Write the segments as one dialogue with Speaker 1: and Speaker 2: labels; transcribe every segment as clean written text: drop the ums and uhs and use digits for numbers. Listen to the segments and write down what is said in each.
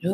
Speaker 1: Who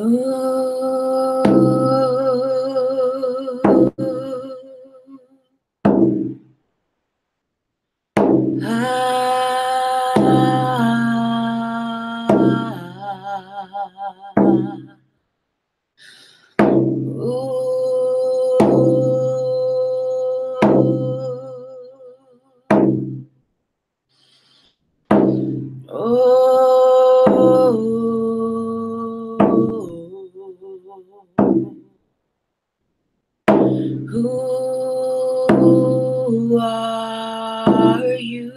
Speaker 1: are you?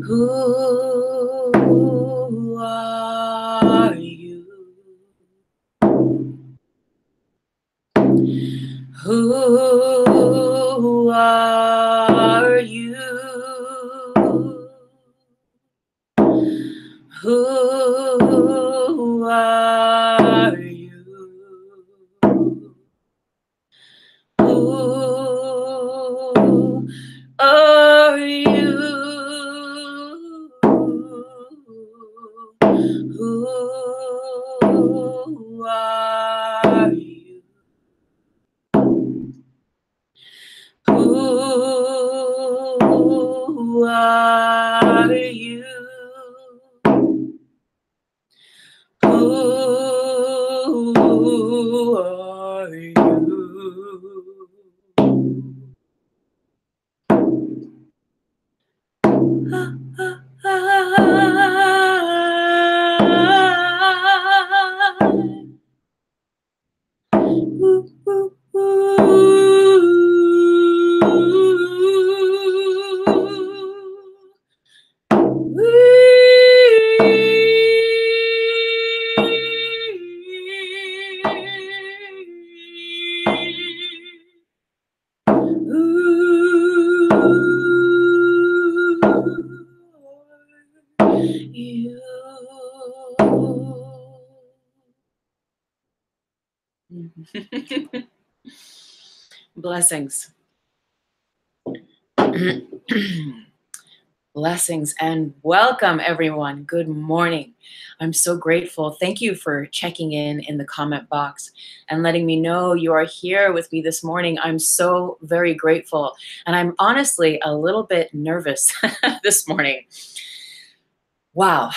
Speaker 1: Who are you? Who are you? Who are you? Who are you? Who are you? Who are you? Who are you? Blessings. Blessings and welcome, everyone. Good morning. I'm so grateful. Thank you for checking in the comment box and letting me know you are here with me this morning. I'm so very grateful. And I'm honestly a little bit nervous this morning. Wow.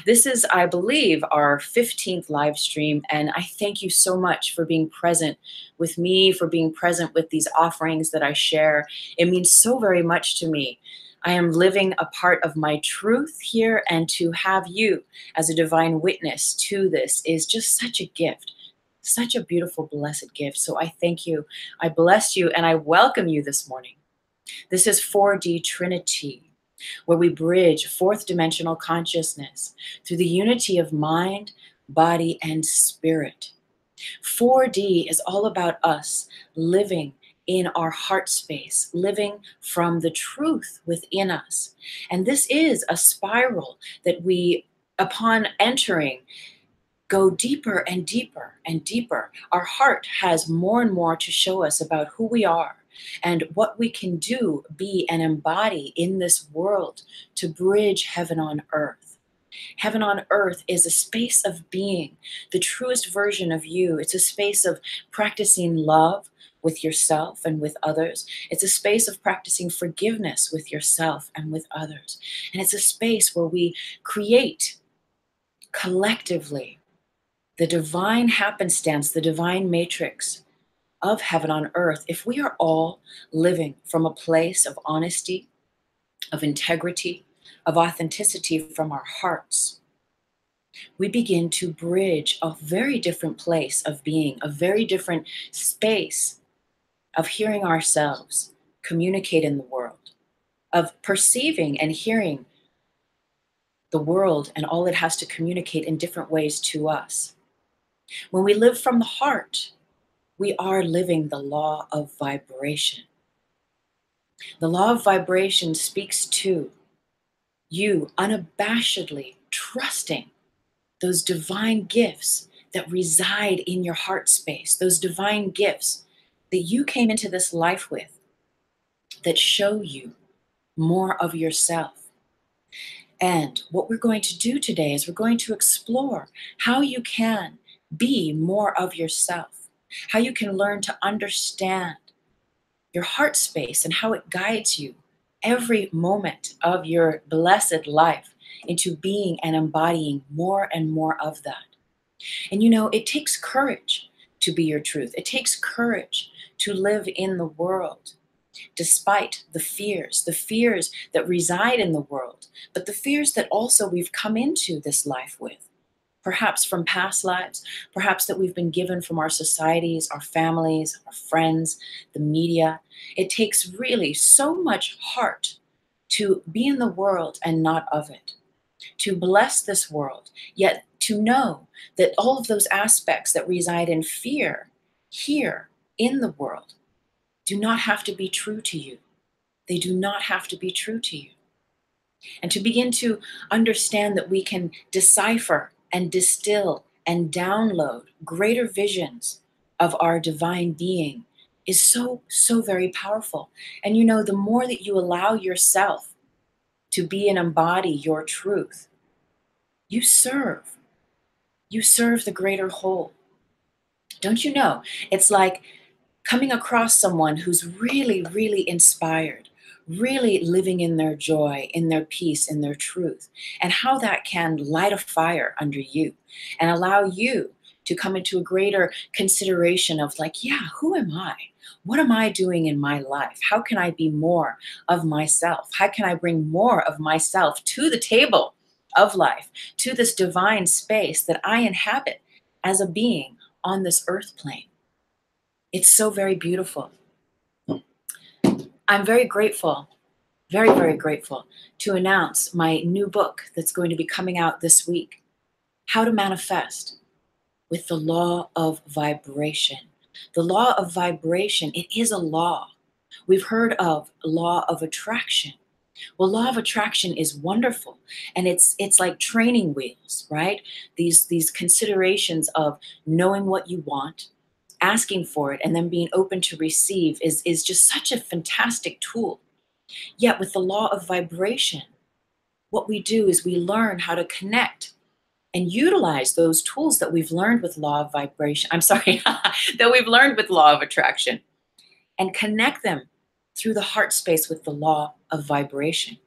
Speaker 1: This is, I believe, our 15th live stream. And I thank you so much for being present with me, for being present with these offerings that I share. It means so very much to me. I am living a part of my truth here, and to have you as a divine witness to this is just such a gift, such a beautiful, blessed gift. So I thank you, I bless you, and I welcome you this morning. This is 4D Trinity, where we bridge fourth dimensional consciousness through the unity of mind, body, and spirit. 4D is all about us living in our heart space, living from the truth within us. And this is a spiral that we, upon entering, go deeper and deeper and deeper. Our heart has more and more to show us about who we are and what we can do, be, and embody in this world to bridge heaven on earth. Heaven on earth is a space of being, the truest version of you. It's a space of practicing love with yourself and with others. It's a space of practicing forgiveness with yourself and with others. And it's a space where we create collectively the divine happenstance, the divine matrix of heaven on earth. If we are all living from a place of honesty, of integrity, of authenticity from our hearts, we begin to bridge a very different place of being, a very different space of hearing ourselves communicate in the world. of perceiving and hearing the world and all it has to communicate in different ways to us. When we live from the heart, we are living the law of vibration. The law of vibration speaks to you unabashedly trusting those divine gifts that reside in your heart space, those divine gifts that you came into this life with that show you more of yourself. And what we're going to do today is we're going to explore how you can be more of yourself, how you can learn to understand your heart space and how it guides you every moment of your blessed life into being and embodying more and more of that. And you know, it takes courage to be your truth. It takes courage to live in the world despite the fears that reside in the world, but the fears that also we've come into this life with, perhaps from past lives, perhaps that we've been given from our societies, our families, our friends, the media. It takes really so much heart to be in the world and not of it, to bless this world, yet to know that all of those aspects that reside in fear here in the world do not have to be true to you. They do not have to be true to you. And to begin to understand that we can decipher and distill and download greater visions of our divine being is so, so very powerful. And you know, the more that you allow yourself to be and embody your truth, you serve the greater whole. Don't you know? It's like coming across someone who's really, really inspired, really living in their joy, in their peace, in their truth, and how that can light a fire under you and allow you to come into a greater consideration of like, yeah, who am I? What am I doing in my life? How can I be more of myself? How can I bring more of myself to the table of life, to this divine space that I inhabit as a being on this earth plane? It's so very beautiful. I'm very grateful, very, very grateful to announce my new book that's going to be coming out this week, How to Manifest with the Law of Vibration. The law of vibration, it is a law. We've heard of law of attraction. Well, law of attraction is wonderful, and it's like training wheels, right? These considerations of knowing what you want, asking for it, and then being open to receive is just such a fantastic tool. Yet with the law of vibration, what we do is we learn how to connect and utilize those tools that we've learned with law of vibration. I'm sorry, that we've learned with law of attraction, and connect them through the heart space with the law of vibration.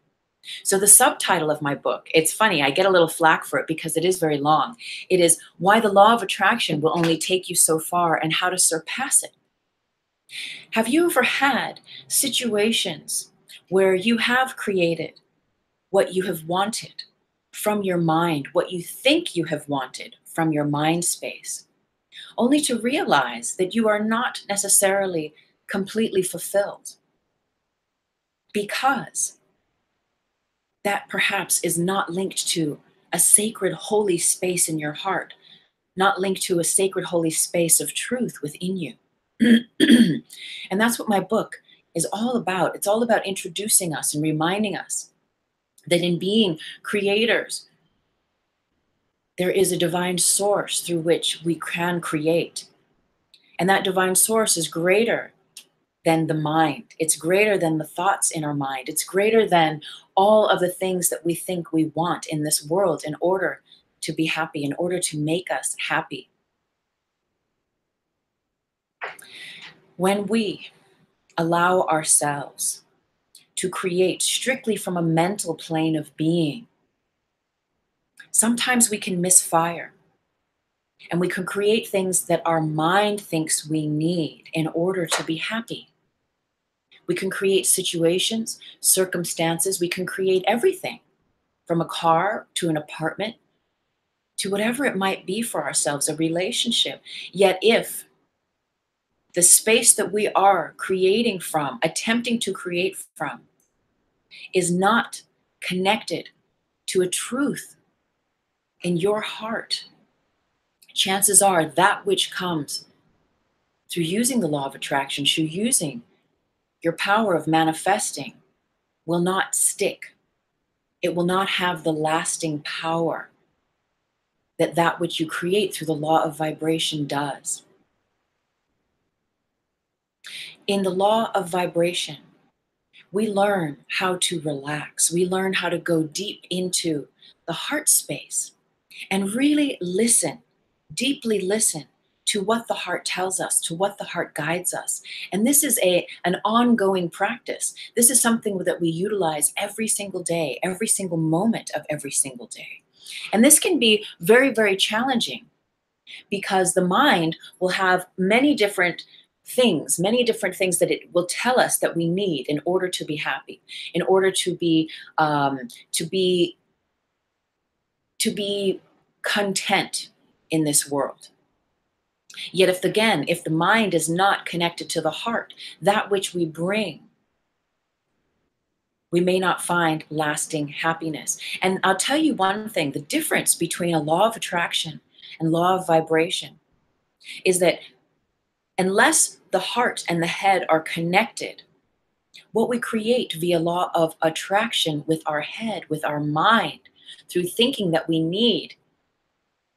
Speaker 1: So the subtitle of my book, it's funny, I get a little flack for it because it is very long. It is Why the Law of Attraction Will Only Take You So Far and How to Surpass It. Have you ever had situations where you have created what you have wanted from your mind, what you think you have wanted from your mind space, only to realize that you are not necessarily completely fulfilled because that perhaps is not linked to a sacred holy space in your heart, not linked to a sacred holy space of truth within you. And that's what my book is all about. It's all about introducing us and reminding us that in being creators, there is a divine source through which we can create. And that divine source is greater than the mind. It's greater than the thoughts in our mind. It's greater than all of the things that we think we want in this world in order to be happy, in order to make us happy. When we allow ourselves to create strictly from a mental plane of being, sometimes we can misfire and we can create things that our mind thinks we need in order to be happy. We can create situations, circumstances, we can create everything from a car to an apartment to whatever it might be for ourselves, a relationship. Yet if the space that we are creating from, attempting to create from, is not connected to a truth in your heart, chances are that which comes through using the law of attraction, through using your power of manifesting, will not stick. It will not have the lasting power that that which you create through the law of vibration does. In the law of vibration, we learn how to relax. We learn how to go deep into the heart space and really listen, deeply listen to what the heart tells us, to what the heart guides us. And this is an ongoing practice. This is something that we utilize every single day, every single moment of every single day. And this can be very, very challenging because the mind will have many different things that it will tell us that we need in order to be happy, in order to be to be content in this world. Yet if the mind is not connected to the heart, that which we bring, we may not find lasting happiness. And I'll tell you one thing, the difference between a law of attraction and law of vibration is that unless the heart and the head are connected, what we create via law of attraction with our head, with our mind, through thinking that we need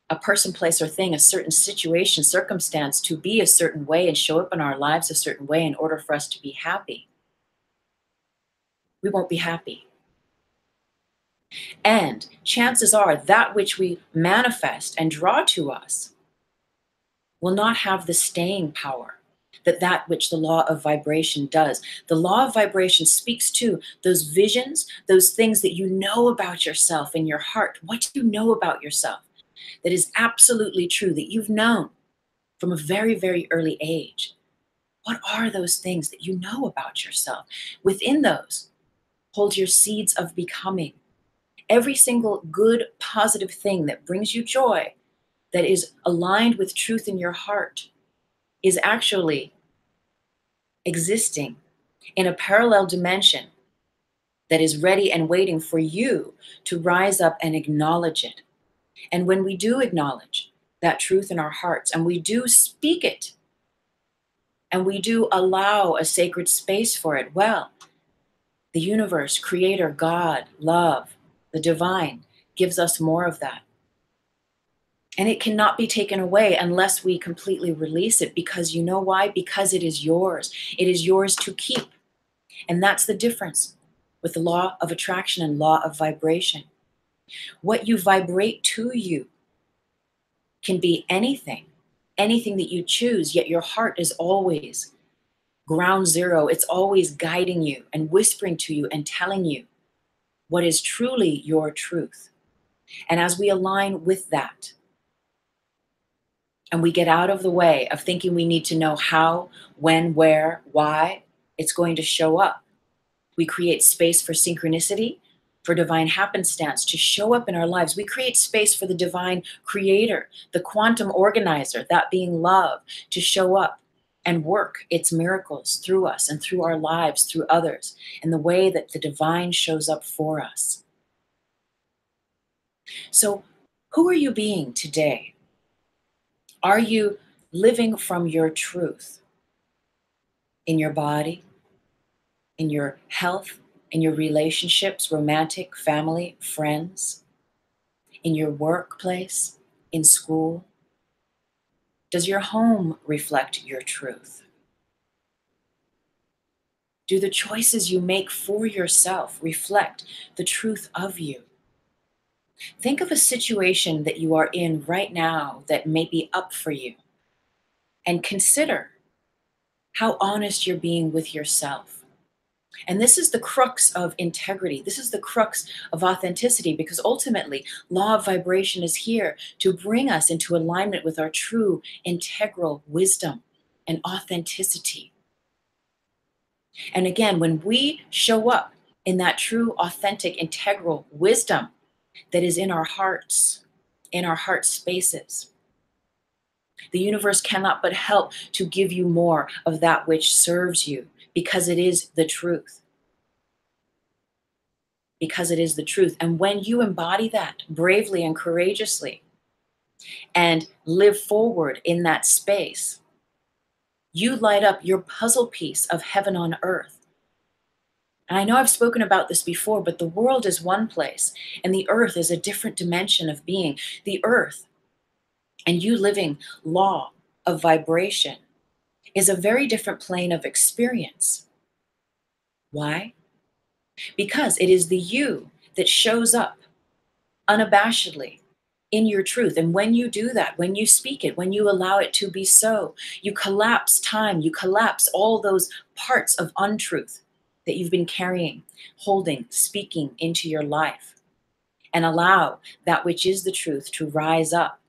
Speaker 1: a person, place, or thing, a certain situation, circumstance to be a certain way and show up in our lives a certain way in order for us to be happy, we won't be happy. And chances are that which we manifest and draw to us will not have the staying power that which the law of vibration does. The law of vibration speaks to those visions, those things that you know about yourself in your heart. What do you know about yourself that is absolutely true, that you've known from a very, very early age? What are those things that you know about yourself? Within those, hold your seeds of becoming. Every single good, positive thing that brings you joy, that is aligned with truth in your heart, is actually existing in a parallel dimension that is ready and waiting for you to rise up and acknowledge it. And when we do acknowledge that truth in our hearts, and we do speak it, and we do allow a sacred space for it, well, the universe, creator, God, love, the divine, gives us more of that. And it cannot be taken away unless we completely release it, because you know why? Because it is yours. It is yours to keep. And that's the difference with the law of attraction and law of vibration. What you vibrate to you can be anything that you choose, yet your heart is always ground zero. It's always guiding you and whispering to you and telling you what is truly your truth. And as we align with that, and we get out of the way of thinking we need to know how, when, where, why it's going to show up, we create space for synchronicity, for divine happenstance to show up in our lives. We create space for the divine creator, the quantum organizer, that being love, to show up and work its miracles through us and through our lives, through others, in the way that the divine shows up for us. So, who are you being today? Are you living from your truth in your body, in your health, in your relationships, romantic, family, friends, in your workplace, in school? Does your home reflect your truth? Do the choices you make for yourself reflect the truth of you? Think of a situation that you are in right now that may be up for you, and consider how honest you're being with yourself. And this is the crux of integrity. This is the crux of authenticity, because ultimately, law of vibration is here to bring us into alignment with our true integral wisdom and authenticity. And again, when we show up in that true, authentic, integral wisdom that is in our hearts, in our heart spaces, the universe cannot but help to give you more of that which serves you, because it is the truth. because it is the truth. And when you embody that bravely and courageously and live forward in that space, you light up your puzzle piece of heaven on earth. And I know I've spoken about this before, but the world is one place and the earth is a different dimension of being. The earth and you living law of vibration is a very different plane of experience. Why? Because it is the you that shows up unabashedly in your truth. And when you do that, when you speak it, when you allow it to be so, you collapse time, you collapse all those parts of untruth that you've been carrying, holding, speaking into your life, and allow that which is the truth to rise up.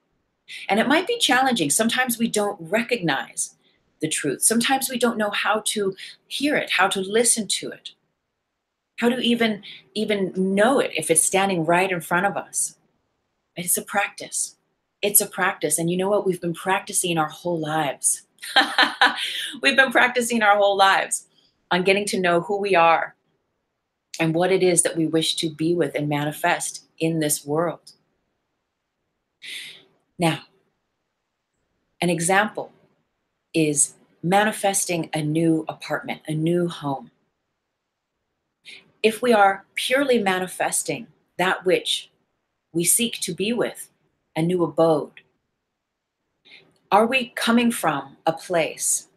Speaker 1: And it might be challenging. Sometimes we don't recognize the truth. Sometimes we don't know how to hear it, how to listen to it, how to even know it if it's standing right in front of us. It's a practice. It's a practice. And you know what? We've been practicing our whole lives. We've been practicing our whole lives on getting to know who we are and what it is that we wish to be with and manifest in this world. Now, an example is manifesting a new apartment, a new home. If we are purely manifesting that which we seek to be with, a new abode, are we coming from a place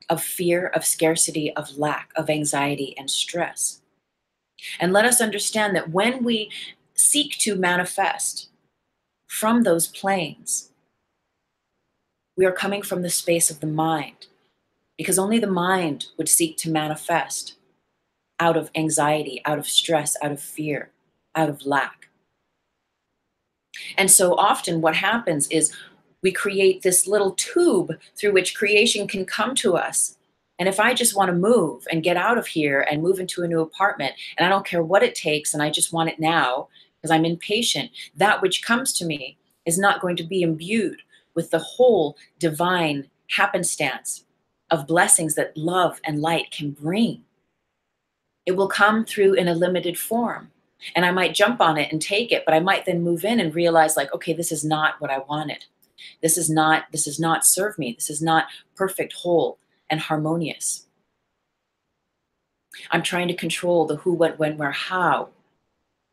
Speaker 1: of fear, of scarcity, of lack, of anxiety and stress? And let us understand that when we seek to manifest from those planes, we are coming from the space of the mind, because only the mind would seek to manifest out of anxiety, out of stress, out of fear, out of lack. And so often what happens is we create this little tube through which creation can come to us. And if I just want to move and get out of here and move into a new apartment, and I don't care what it takes, and I just want it now because I'm impatient, that which comes to me is not going to be imbued with the whole divine happenstance of blessings that love and light can bring. It will come through in a limited form. And I might jump on it and take it, but I might then move in and realize, like, okay, this is not what I wanted. This does not serve me. This is not perfect, whole, and harmonious. I'm trying to control the who, what, when, where, how,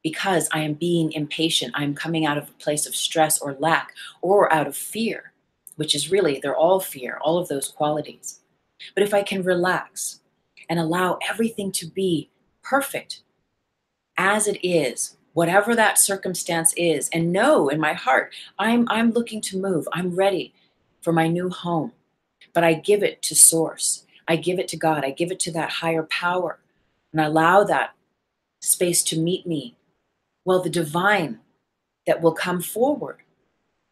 Speaker 1: because I am being impatient. I'm coming out of a place of stress or lack or out of fear, which is really, they're all fear, all of those qualities. But if I can relax and allow everything to be perfect as it is, whatever that circumstance is, and know in my heart, I'm looking to move. I'm ready for my new home, but I give it to source. I give it to God. I give it to that higher power and allow that space to meet me. Well, the divine that will come forward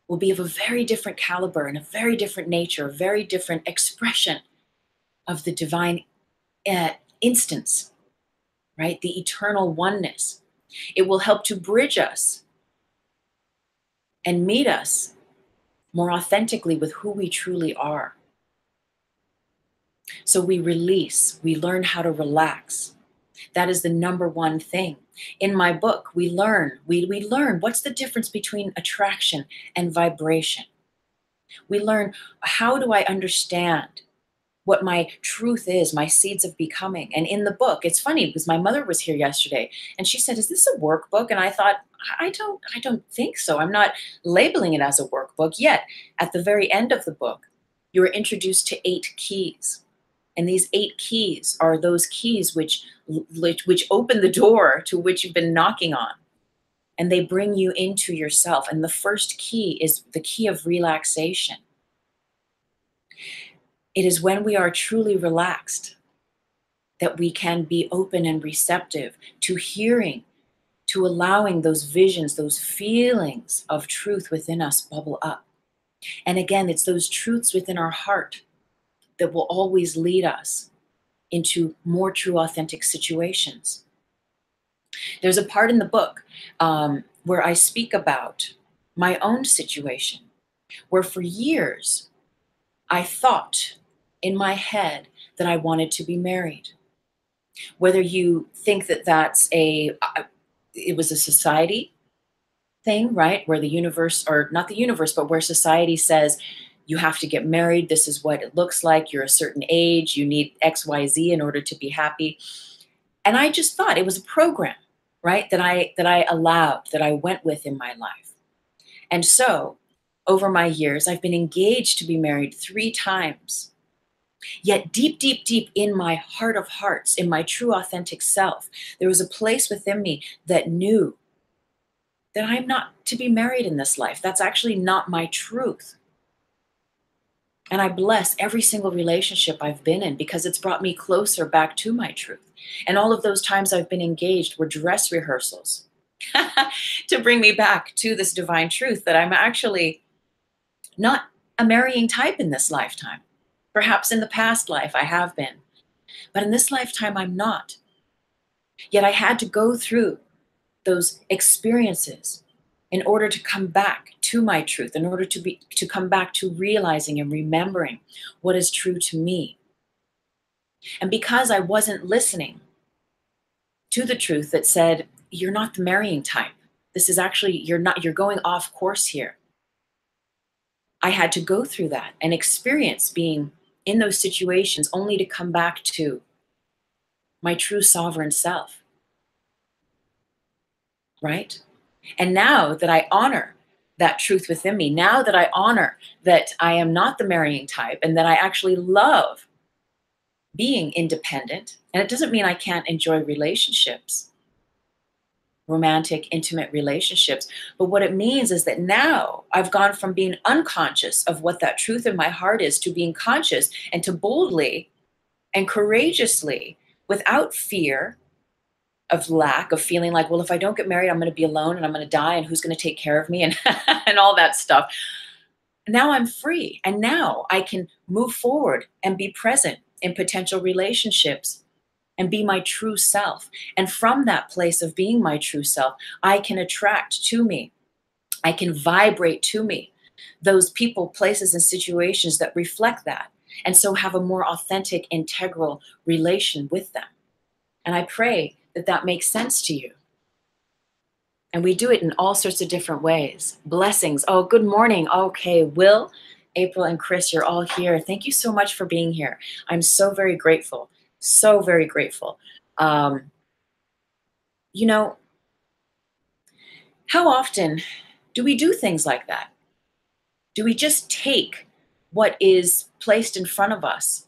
Speaker 1: will be of a very different caliber and a very different nature, a very different expression of the divine instance, right? The eternal oneness. It will help to bridge us and meet us more authentically with who we truly are. So we release, we learn how to relax. That is the number one thing. In my book, we learn what's the difference between attraction and vibration. We learn, how do I understand what my truth is, my seeds of becoming. And in the book, it's funny because my mother was here yesterday and she said, "Is this a workbook?" And I thought, I don't think so. I'm not labeling it as a workbook yet. At the very end of the book, you're introduced to 8 keys. And these 8 keys are those keys which open the door to which you've been knocking on. And they bring you into yourself. And the first key is the key of relaxation. It is when we are truly relaxed that we can be open and receptive to hearing, to allowing those visions, those feelings of truth within us bubble up. And again, it's those truths within our heart that will always lead us into more true, authentic situations. There's a part in the book where I speak about my own situation, where for years I thought in my head that I wanted to be married. Whether you think that that's it was a society thing, right? Where the universe, or not the universe, but where society says, you have to get married. This is what it looks like. You're a certain age. You need XYZ in order to be happy. And I just thought it was a program, right? That I allowed, that I went with in my life. And so over my years, I've been engaged to be married 3 times. Yet deep, deep, deep in my heart of hearts, in my true authentic self, there was a place within me that knew that I'm not to be married in this life. That's actually not my truth. And I bless every single relationship I've been in because it's brought me closer back to my truth. And all of those times I've been engaged were dress rehearsals to bring me back to this divine truth that I'm actually not a marrying type in this lifetime. Perhaps in the past life I have been, but in this lifetime I'm not. Yet I had to go through those experiences in order to come back to my truth, in order to come back to realizing and remembering what is true to me. And because I wasn't listening to the truth that said, you're not the marrying type. This is actually, you're going off course here. I had to go through that and experience being in those situations only to come back to my true sovereign self. Right? And now that I honor that truth within me, now that I honor that I am not the marrying type and that I actually love being independent, and it doesn't mean I can't enjoy relationships, romantic, intimate relationships, but what it means is that now I've gone from being unconscious of what that truth in my heart is to being conscious and to boldly and courageously, without fear of lack, of feeling like, well, if I don't get married, I'm going to be alone and I'm going to die and who's going to take care of me and, and all that stuff. Now I'm free. And now I can move forward and be present in potential relationships and be my true self. And from that place of being my true self, I can attract to me, I can vibrate to me those people, places, and situations that reflect that. And so have a more authentic, integral relation with them. And I pray that that makes sense to you. And we do it in all sorts of different ways. Blessings. Oh, good morning. Okay, Will, April, and Chris, you're all here. Thank you so much for being here. I'm so very grateful. So very grateful. You know, how often do we do things like that? Do we just take what is placed in front of us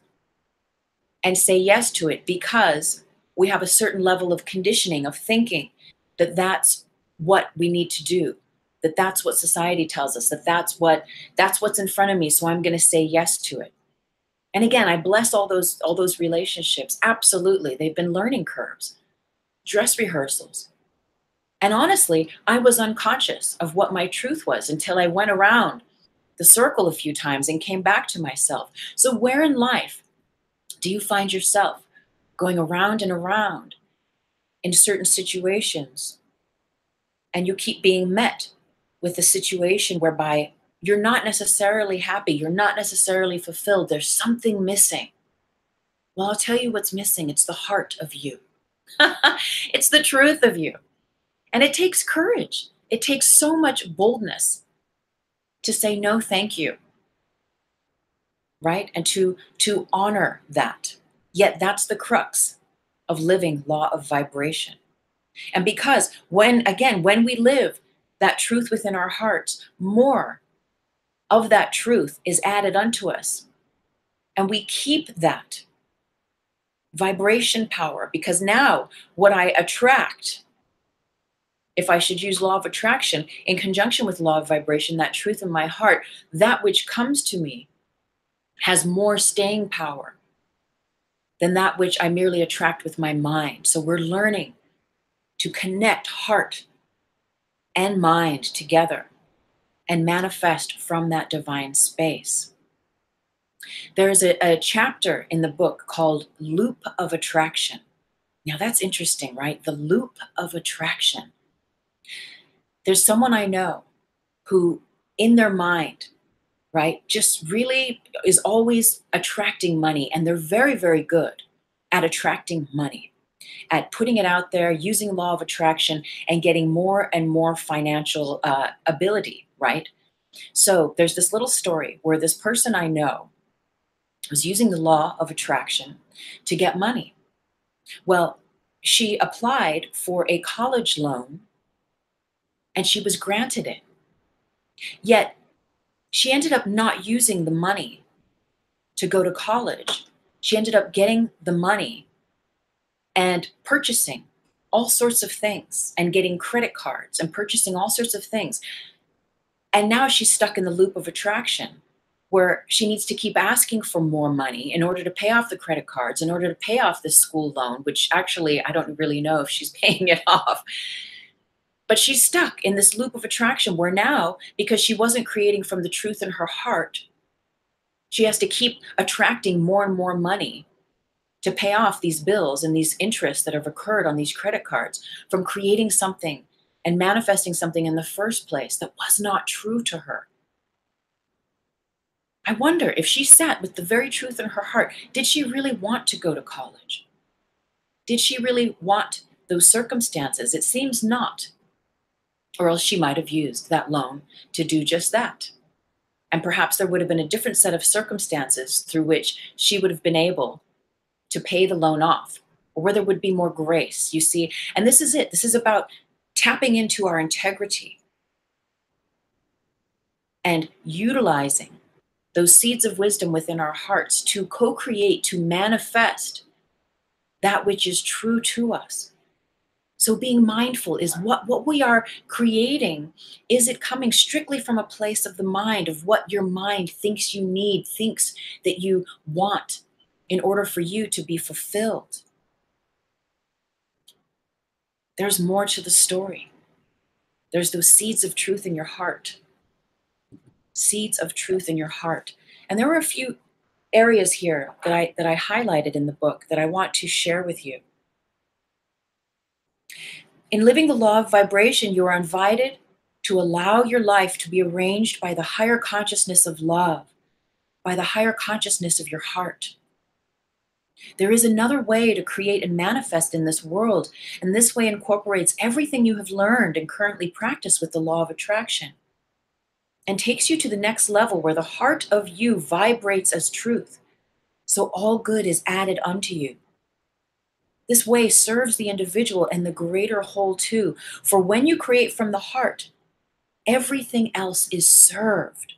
Speaker 1: and say yes to it because we have a certain level of conditioning, of thinking that that's what we need to do, that that's what society tells us, that that's what's in front of me, so I'm going to say yes to it. And again, I bless all those relationships. Absolutely. They've been learning curves, dress rehearsals. And honestly, I was unconscious of what my truth was until I went around the circle a few times and came back to myself. So where in life do you find yourself going around and around in certain situations, and you keep being met with a situation whereby you're not necessarily happy, you're not necessarily fulfilled, there's something missing? Well, I'll tell you what's missing. It's the heart of you. It's the truth of you. And it takes courage. It takes so much boldness to say no, thank you, right? And to honor that. Yet that's the crux of living law of vibration. And because when we live that truth within our hearts, more of that truth is added unto us. And we keep that vibration power, because now what I attract, if I should use law of attraction in conjunction with law of vibration, that truth in my heart, that which comes to me has more staying power than that which I merely attract with my mind. So we're learning to connect heart and mind together and manifest from that divine space. There's a chapter in the book called Loop of Attraction. Now that's interesting, right? The loop of attraction. There's someone I know who in their mind, right, just really is always attracting money, and they're very, very good at attracting money. at putting it out there, using law of attraction, and getting more and more financial ability, right? So there's this little story where this person I know was using the law of attraction to get money. Well, she applied for a college loan and she was granted it. Yet she ended up not using the money to go to college. She ended up getting the money and purchasing all sorts of things and getting credit cards and purchasing all sorts of things. And now she's stuck in the loop of attraction where she needs to keep asking for more money in order to pay off the credit cards, in order to pay off this school loan, which actually I don't really know if she's paying it off. But she's stuck in this loop of attraction where now, because she wasn't creating from the truth in her heart, she has to keep attracting more and more money to pay off these bills and these interests that have occurred on these credit cards from creating something and manifesting something in the first place that was not true to her. I wonder if she sat with the very truth in her heart, did she really want to go to college? Did she really want those circumstances? It seems not. Or else she might have used that loan to do just that. And perhaps there would have been a different set of circumstances through which she would have been able to pay the loan off, or where there would be more grace, you see. And this is it. This is about tapping into our integrity and utilizing those seeds of wisdom within our hearts to co-create, to manifest that which is true to us. So being mindful is what we are creating. Is it coming strictly from a place of the mind, of what your mind thinks you need, thinks that you want in order for you to be fulfilled? There's more to the story. There's those seeds of truth in your heart. Seeds of truth in your heart. And there were a few areas here that I highlighted in the book that I want to share with you. In living the law of vibration, you are invited to allow your life to be arranged by the higher consciousness of love, by the higher consciousness of your heart. There is another way to create and manifest in this world, and this way incorporates everything you have learned and currently practice with the law of attraction, and takes you to the next level where the heart of you vibrates as truth, so all good is added unto you. This way serves the individual and the greater whole too, for when you create from the heart, everything else is served.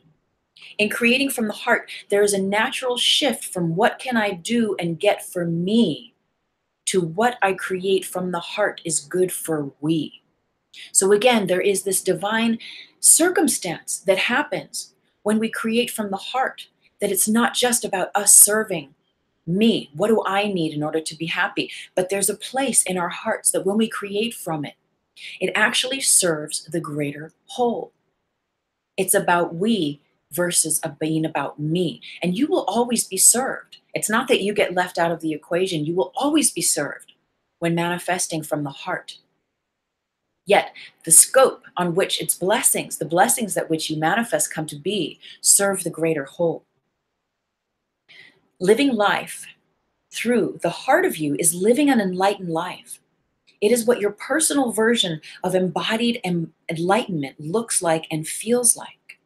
Speaker 1: In creating from the heart, there is a natural shift from what can I do and get for me to what I create from the heart is good for we. So again, there is this divine circumstance that happens when we create from the heart, that it's not just about us serving me. What do I need in order to be happy? But there's a place in our hearts that when we create from it, it actually serves the greater whole. It's about we versus being about me. And you will always be served. It's not that you get left out of the equation. You will always be served when manifesting from the heart. Yet the scope on which its blessings, the blessings that which you manifest come to be, serve the greater whole. Living life through the heart of you is living an enlightened life. It is what your personal version of embodied enlightenment looks like and feels like.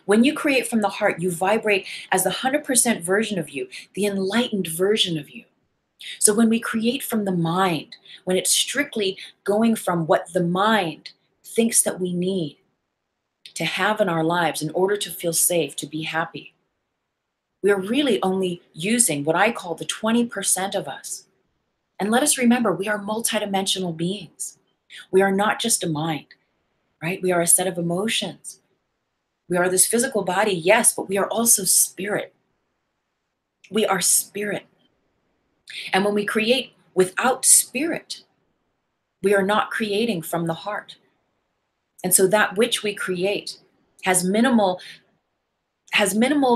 Speaker 1: When you create from the heart, you vibrate as the 100% version of you, the enlightened version of you. So when we create from the mind, when it's strictly going from what the mind thinks that we need to have in our lives in order to feel safe, to be happy, we're really only using what I call the 20% of us. And let us remember, we are multidimensional beings. We are not just a mind, right? We are a set of emotions. We are this physical body, yes, but we are also spirit. We are spirit. And when we create without spirit, we are not creating from the heart. And so that which we create has minimal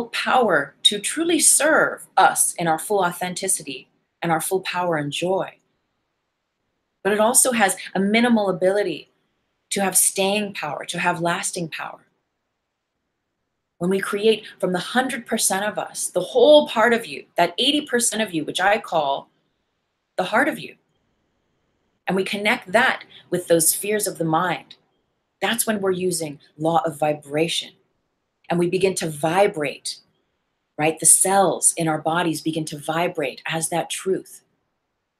Speaker 1: power to truly serve us in our full authenticity and our full power and joy. But it also has a minimal ability to have staying power, to have lasting power. When we create from the 100% of us, the whole part of you, that 80% of you, which I call the heart of you, and we connect that with those spheres of the mind, that's when we're using law of vibration. And we begin to vibrate, right? The cells in our bodies begin to vibrate as that truth.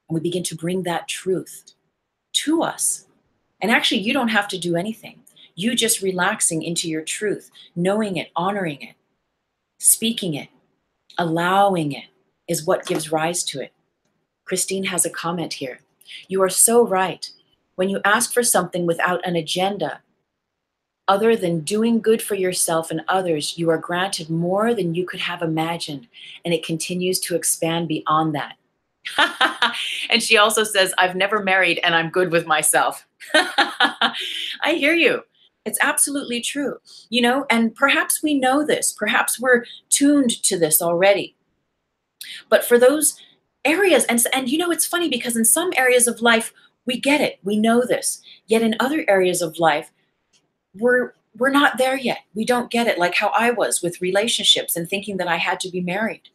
Speaker 1: And we begin to bring that truth to us. And actually, you don't have to do anything. You just relaxing into your truth, knowing it, honoring it, speaking it, allowing it is what gives rise to it. Christine has a comment here. You are so right. When you ask for something without an agenda, other than doing good for yourself and others, you are granted more than you could have imagined, and it continues to expand beyond that. And she also says, I've never married and I'm good with myself. I hear you. It's absolutely true. You know, and perhaps we know this, perhaps we're tuned to this already. But for those areas, and you know, it's funny because in some areas of life, we get it, we know this. Yet in other areas of life, we're not there yet. We don't get it, like how I was with relationships and thinking that I had to be married.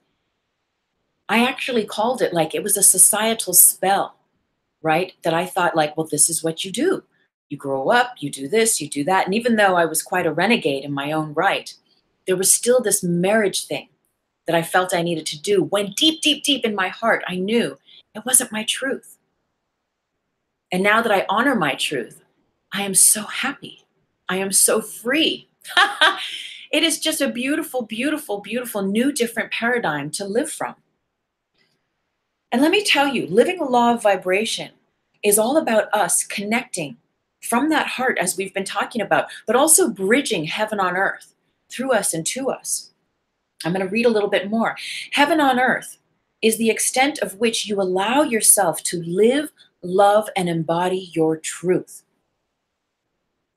Speaker 1: I actually called it like it was a societal spell, right? That I thought like, well, this is what you do. You grow up, you do this, you do that. And even though I was quite a renegade in my own right, there was still this marriage thing that I felt I needed to do. When deep, deep, deep in my heart, I knew it wasn't my truth. And now that I honor my truth, I am so happy. I am so free. It is just a beautiful, beautiful, beautiful new different paradigm to live from. And let me tell you, living a law of vibration is all about us connecting from that heart, as we've been talking about, but also bridging heaven on earth through us and to us. I'm going to read a little bit more. Heaven on earth is the extent of which you allow yourself to live, love, and embody your truth.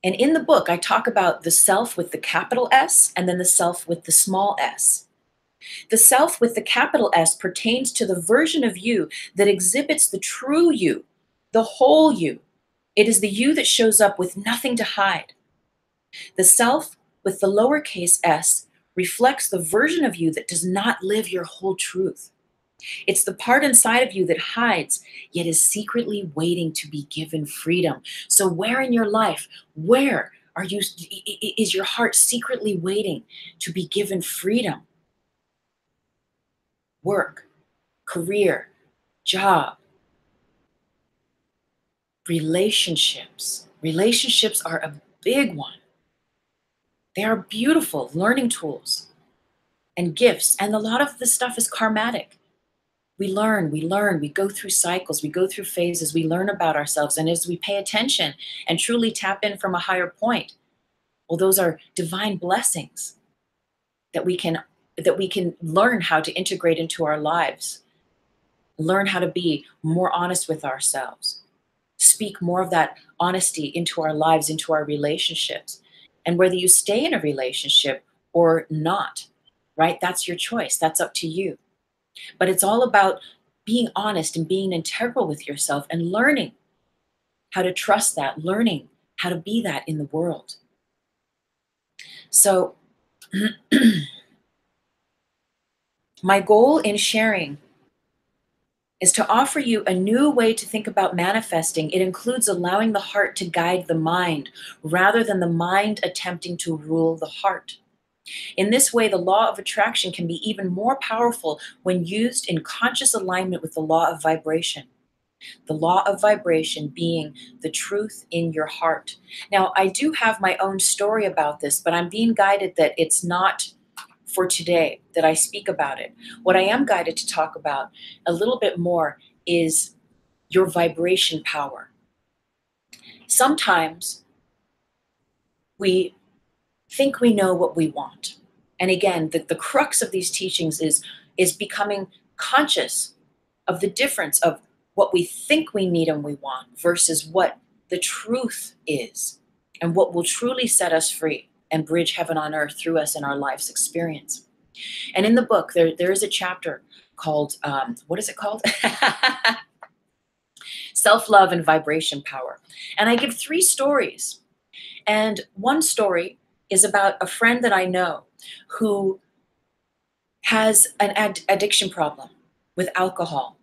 Speaker 1: And in the book, I talk about the self with the capital S and then the self with the small s. The self with the capital S pertains to the version of you that exhibits the true you, the whole you. It is the you that shows up with nothing to hide. The self with the lowercase s reflects the version of you that does not live your whole truth. It's the part inside of you that hides, yet is secretly waiting to be given freedom. So where in your life, where are you, is your heart secretly waiting to be given freedom? Work, career, job, relationships. Relationships are a big one. They are beautiful learning tools and gifts. And a lot of this stuff is karmatic. We learn, we go through cycles, we go through phases, we learn about ourselves. And as we pay attention and truly tap in from a higher point, well, those are divine blessings that we can learn how to integrate into our lives, learn how to be more honest with ourselves, speak more of that honesty into our lives, into our relationships. And whether you stay in a relationship or not, right? That's your choice. That's up to you. But it's all about being honest and being integral with yourself and learning how to trust that, learning how to be that in the world. So my goal in sharing is to offer you a new way to think about manifesting. It includes allowing the heart to guide the mind rather than the mind attempting to rule the heart. In this way, the law of attraction can be even more powerful when used in conscious alignment with the law of vibration. The law of vibration being the truth in your heart. Now, I do have my own story about this, but I'm being guided that it's not for today that I speak about it. What I am guided to talk about a little bit more is your vibration power. Sometimes we think we know what we want. And again, the crux of these teachings is becoming conscious of the difference of what we think we need and we want versus what the truth is and what will truly set us free and bridge heaven on earth through us in our life's experience. And in the book, there is a chapter called, what is it called? Self-love and vibration power. And I give 3 stories. And one story is about a friend that I know who has an addiction problem with alcohol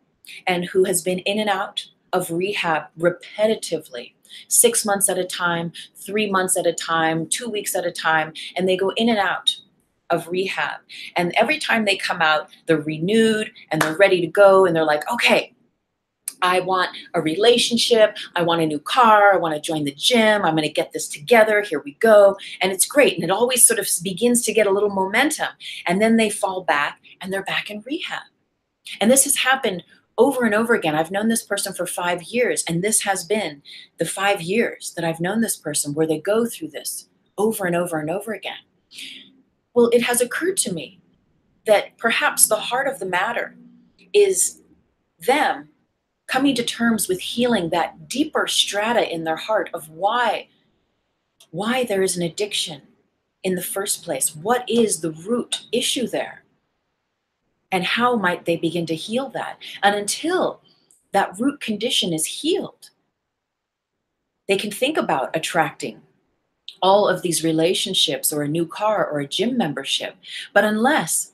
Speaker 1: and who has been in and out of rehab repetitively, 6 months at a time, 3 months at a time, 2 weeks at a time, and they go in and out of rehab. And every time they come out, they're renewed and they're ready to go. And they're like, okay, I want a relationship. I want a new car. I want to join the gym. I'm going to get this together. Here we go. And it's great. And it always sort of begins to get a little momentum. And then they fall back and they're back in rehab. And this has happened over and over again. I've known this person for 5 years. And this has been the 5 years that I've known this person where they go through this over and over and over again. Well, it has occurred to me that perhaps the heart of the matter is them coming to terms with healing that deeper strata in their heart of why there is an addiction in the first place. What is the root issue there? And how might they begin to heal that? And until that root condition is healed, they can think about attracting all of these relationships or a new car or a gym membership. But unless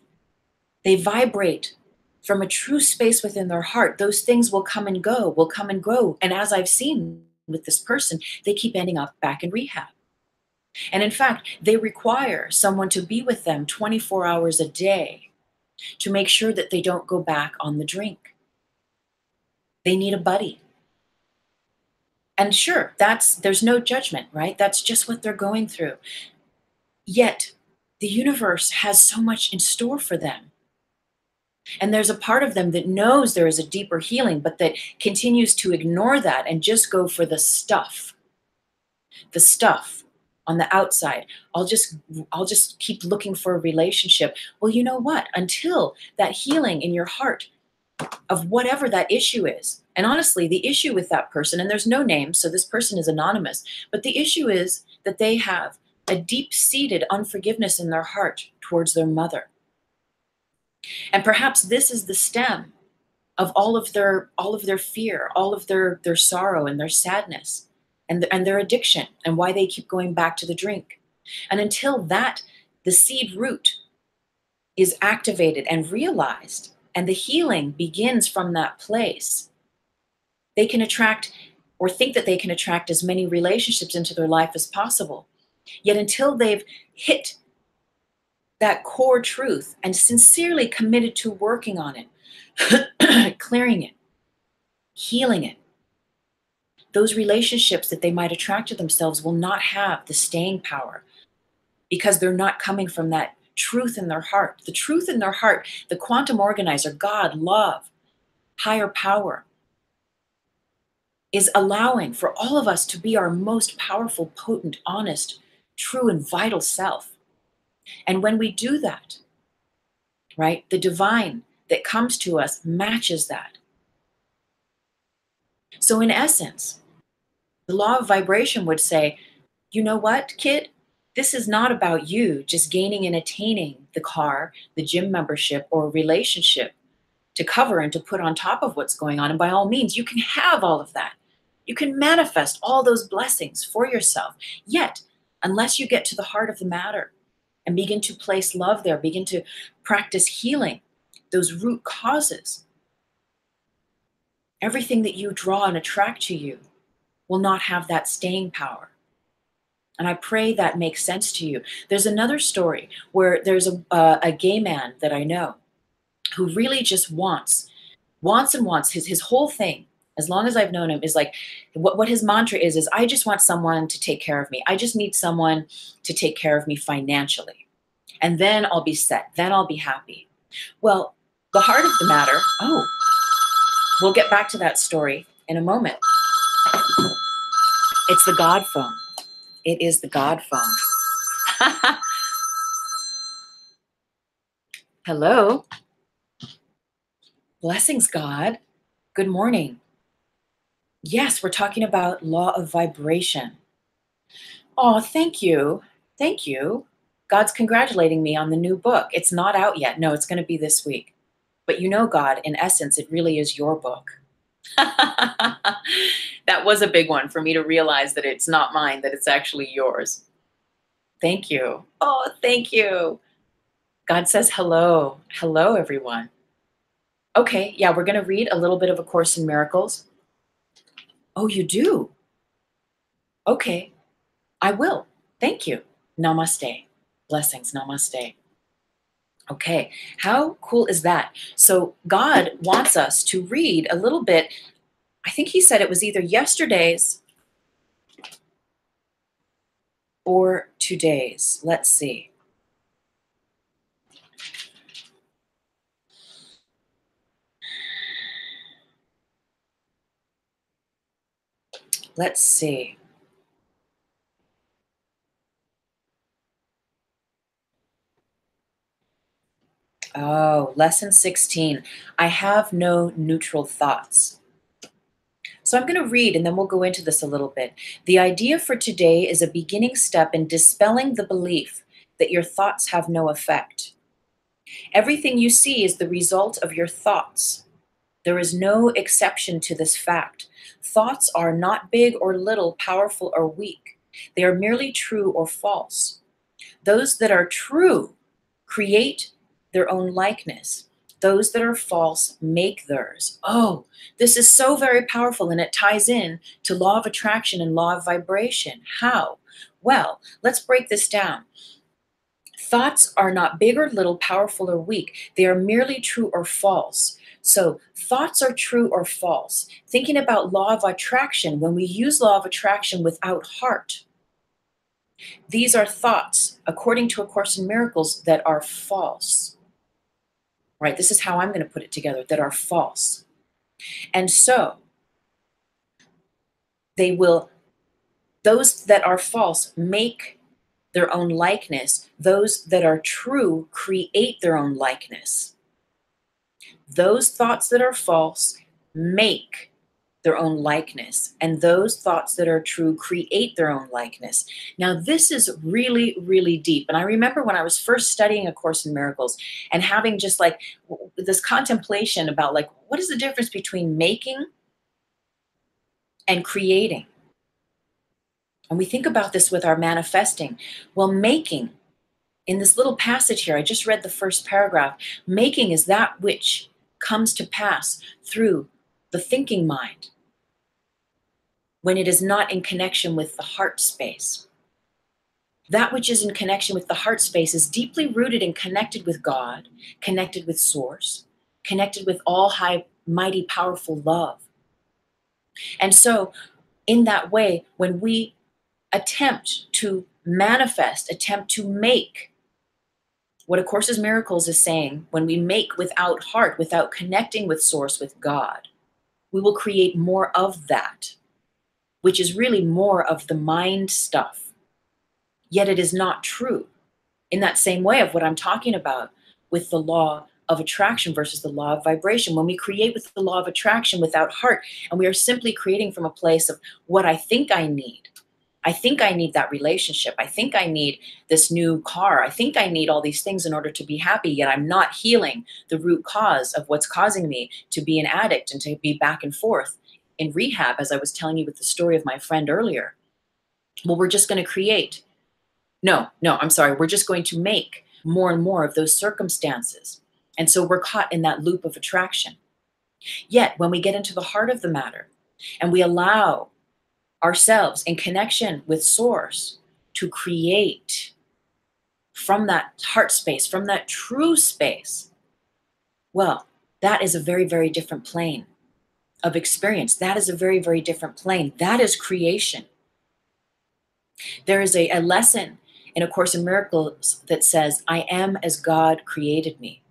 Speaker 1: they vibrate from a true space within their heart, those things will come and go, will come and grow. And as I've seen with this person, they keep ending up back in rehab. And in fact, they require someone to be with them 24 hours a day to make sure that they don't go back on the drink. They need a buddy. And sure, there's no judgment, right? That's just what they're going through. Yet, the universe has so much in store for them. And there's a part of them that knows there is a deeper healing, but that continues to ignore that and just go for the stuff on the outside. I'll just keep looking for a relationship. Well, you know what? Until that healing in your heart of whatever that issue is. And honestly, the issue with that person, and there's no name, so this person is anonymous, but the issue is that they have a deep-seated unforgiveness in their heart towards their mother. And perhaps this is the stem of all of their fear, all of their sorrow and their sadness and their addiction and why they keep going back to the drink. And until the seed root is activated and realized, and the healing begins from that place, they can attract or think that they can attract as many relationships into their life as possible. Yet until they've hit that core truth and sincerely committed to working on it, clearing it, healing it, those relationships that they might attract to themselves will not have the staying power because they're not coming from that truth in their heart. The truth in their heart, the quantum organizer, God, love, higher power, is allowing for all of us to be our most powerful, potent, honest, true, and vital self. And when we do that, right, the divine that comes to us matches that. So in essence, the law of vibration would say, you know what, kid? This is not about you just gaining and attaining the car, the gym membership, or relationship to cover and to put on top of what's going on. And by all means, you can have all of that. You can manifest all those blessings for yourself. Yet, unless you get to the heart of the matter and begin to place love there, begin to practice healing, those root causes, everything that you draw and attract to you will not have that staying power. And I pray that makes sense to you. There's another story where there's a gay man that I know who really just wants his whole thing, as long as I've known him, is like, what his mantra is I just want someone to take care of me. I just need someone to take care of me financially. And then I'll be set. Then I'll be happy. Well, the heart of the matter, we'll get back to that story in a moment. It's the God phone. It is the God phone. Hello. Blessings, God. Good morning. Yes, we're talking about law of vibration. Oh, thank you. Thank you. God's congratulating me on the new book. It's not out yet. No, it's going to be this week. But you know, God, in essence, it really is your book. That was a big one for me to realize that it's not mine, that it's actually yours. Thank you. Oh, thank you. God says hello. Hello, everyone. Okay, yeah, we're going to read a little bit of A Course in Miracles. Oh, you do? Okay, I will. Thank you. Namaste. Blessings. Namaste. Okay, how cool is that? So God wants us to read a little bit. I think he said it was either yesterday's or today's. Let's see. Let's see. Oh, lesson 16. I have no neutral thoughts. So I'm going to read and then we'll go into this a little bit. The idea for today is a beginning step in dispelling the belief that your thoughts have no effect. Everything you see is the result of your thoughts. There is no exception to this fact. Thoughts are not big or little, powerful or weak. They are merely true or false. Those that are true create their own likeness. Those that are false make theirs. Oh, this is so very powerful, and it ties in to law of attraction and law of vibration. How? Well, let's break this down. Thoughts are not big or little, powerful or weak. They are merely true or false. So thoughts are true or false. Thinking about law of attraction, when we use law of attraction without heart, these are thoughts, according to A Course in Miracles, that are false. Right? This is how I'm going to put it together, that are false. And so they will, those that are false make their own likeness. Those that are true create their own likeness. Those thoughts that are false make their own likeness, and those thoughts that are true create their own likeness. Now, this is really, really deep. And I remember when I was first studying A Course in Miracles and having just like this contemplation about like, what is the difference between making and creating? And we think about this with our manifesting. Well, making, in this little passage here, I just read the first paragraph, making is that which comes to pass through the thinking mind when it is not in connection with the heart space. That which is in connection with the heart space is deeply rooted and connected with God, connected with Source, connected with all high, mighty, powerful love. And so, in that way, when we attempt to manifest, attempt to make what A Course in Miracles is saying, when we make without heart, without connecting with Source, with God, we will create more of that, which is really more of the mind stuff. Yet it is not true. In that same way of what I'm talking about with the law of attraction versus the law of vibration. When we create with the law of attraction without heart, and we are simply creating from a place of what I think I need. I think I need that relationship. I think I need this new car. I think I need all these things in order to be happy, yet I'm not healing the root cause of what's causing me to be an addict and to be back and forth in rehab, as I was telling you with the story of my friend earlier. Well, we're just going to create. I'm sorry. We're just going to make more and more of those circumstances. And so we're caught in that loop of attraction. Yet when we get into the heart of the matter and we allow ourselves in connection with Source to create from that heart space, from that true space, well, that is a very, very different plane of experience. That is a very, very different plane. That is creation. There is a lesson in A Course in Miracles that says, I am as God created me.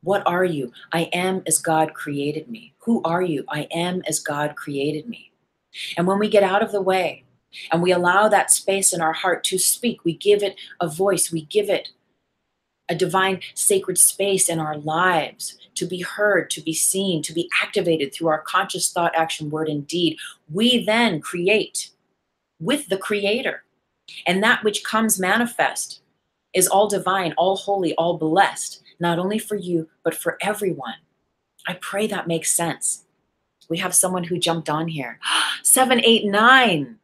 Speaker 1: What are you? I am as God created me. Who are you? I am as God created me. And when we get out of the way and we allow that space in our heart to speak, we give it a voice, we give it a divine sacred space in our lives to be heard, to be seen, to be activated through our conscious thought, action, word, and deed, we then create with the Creator. And that which comes manifest is all divine, all holy, all blessed, not only for you, but for everyone. I pray that makes sense. We have someone who jumped on here. 789.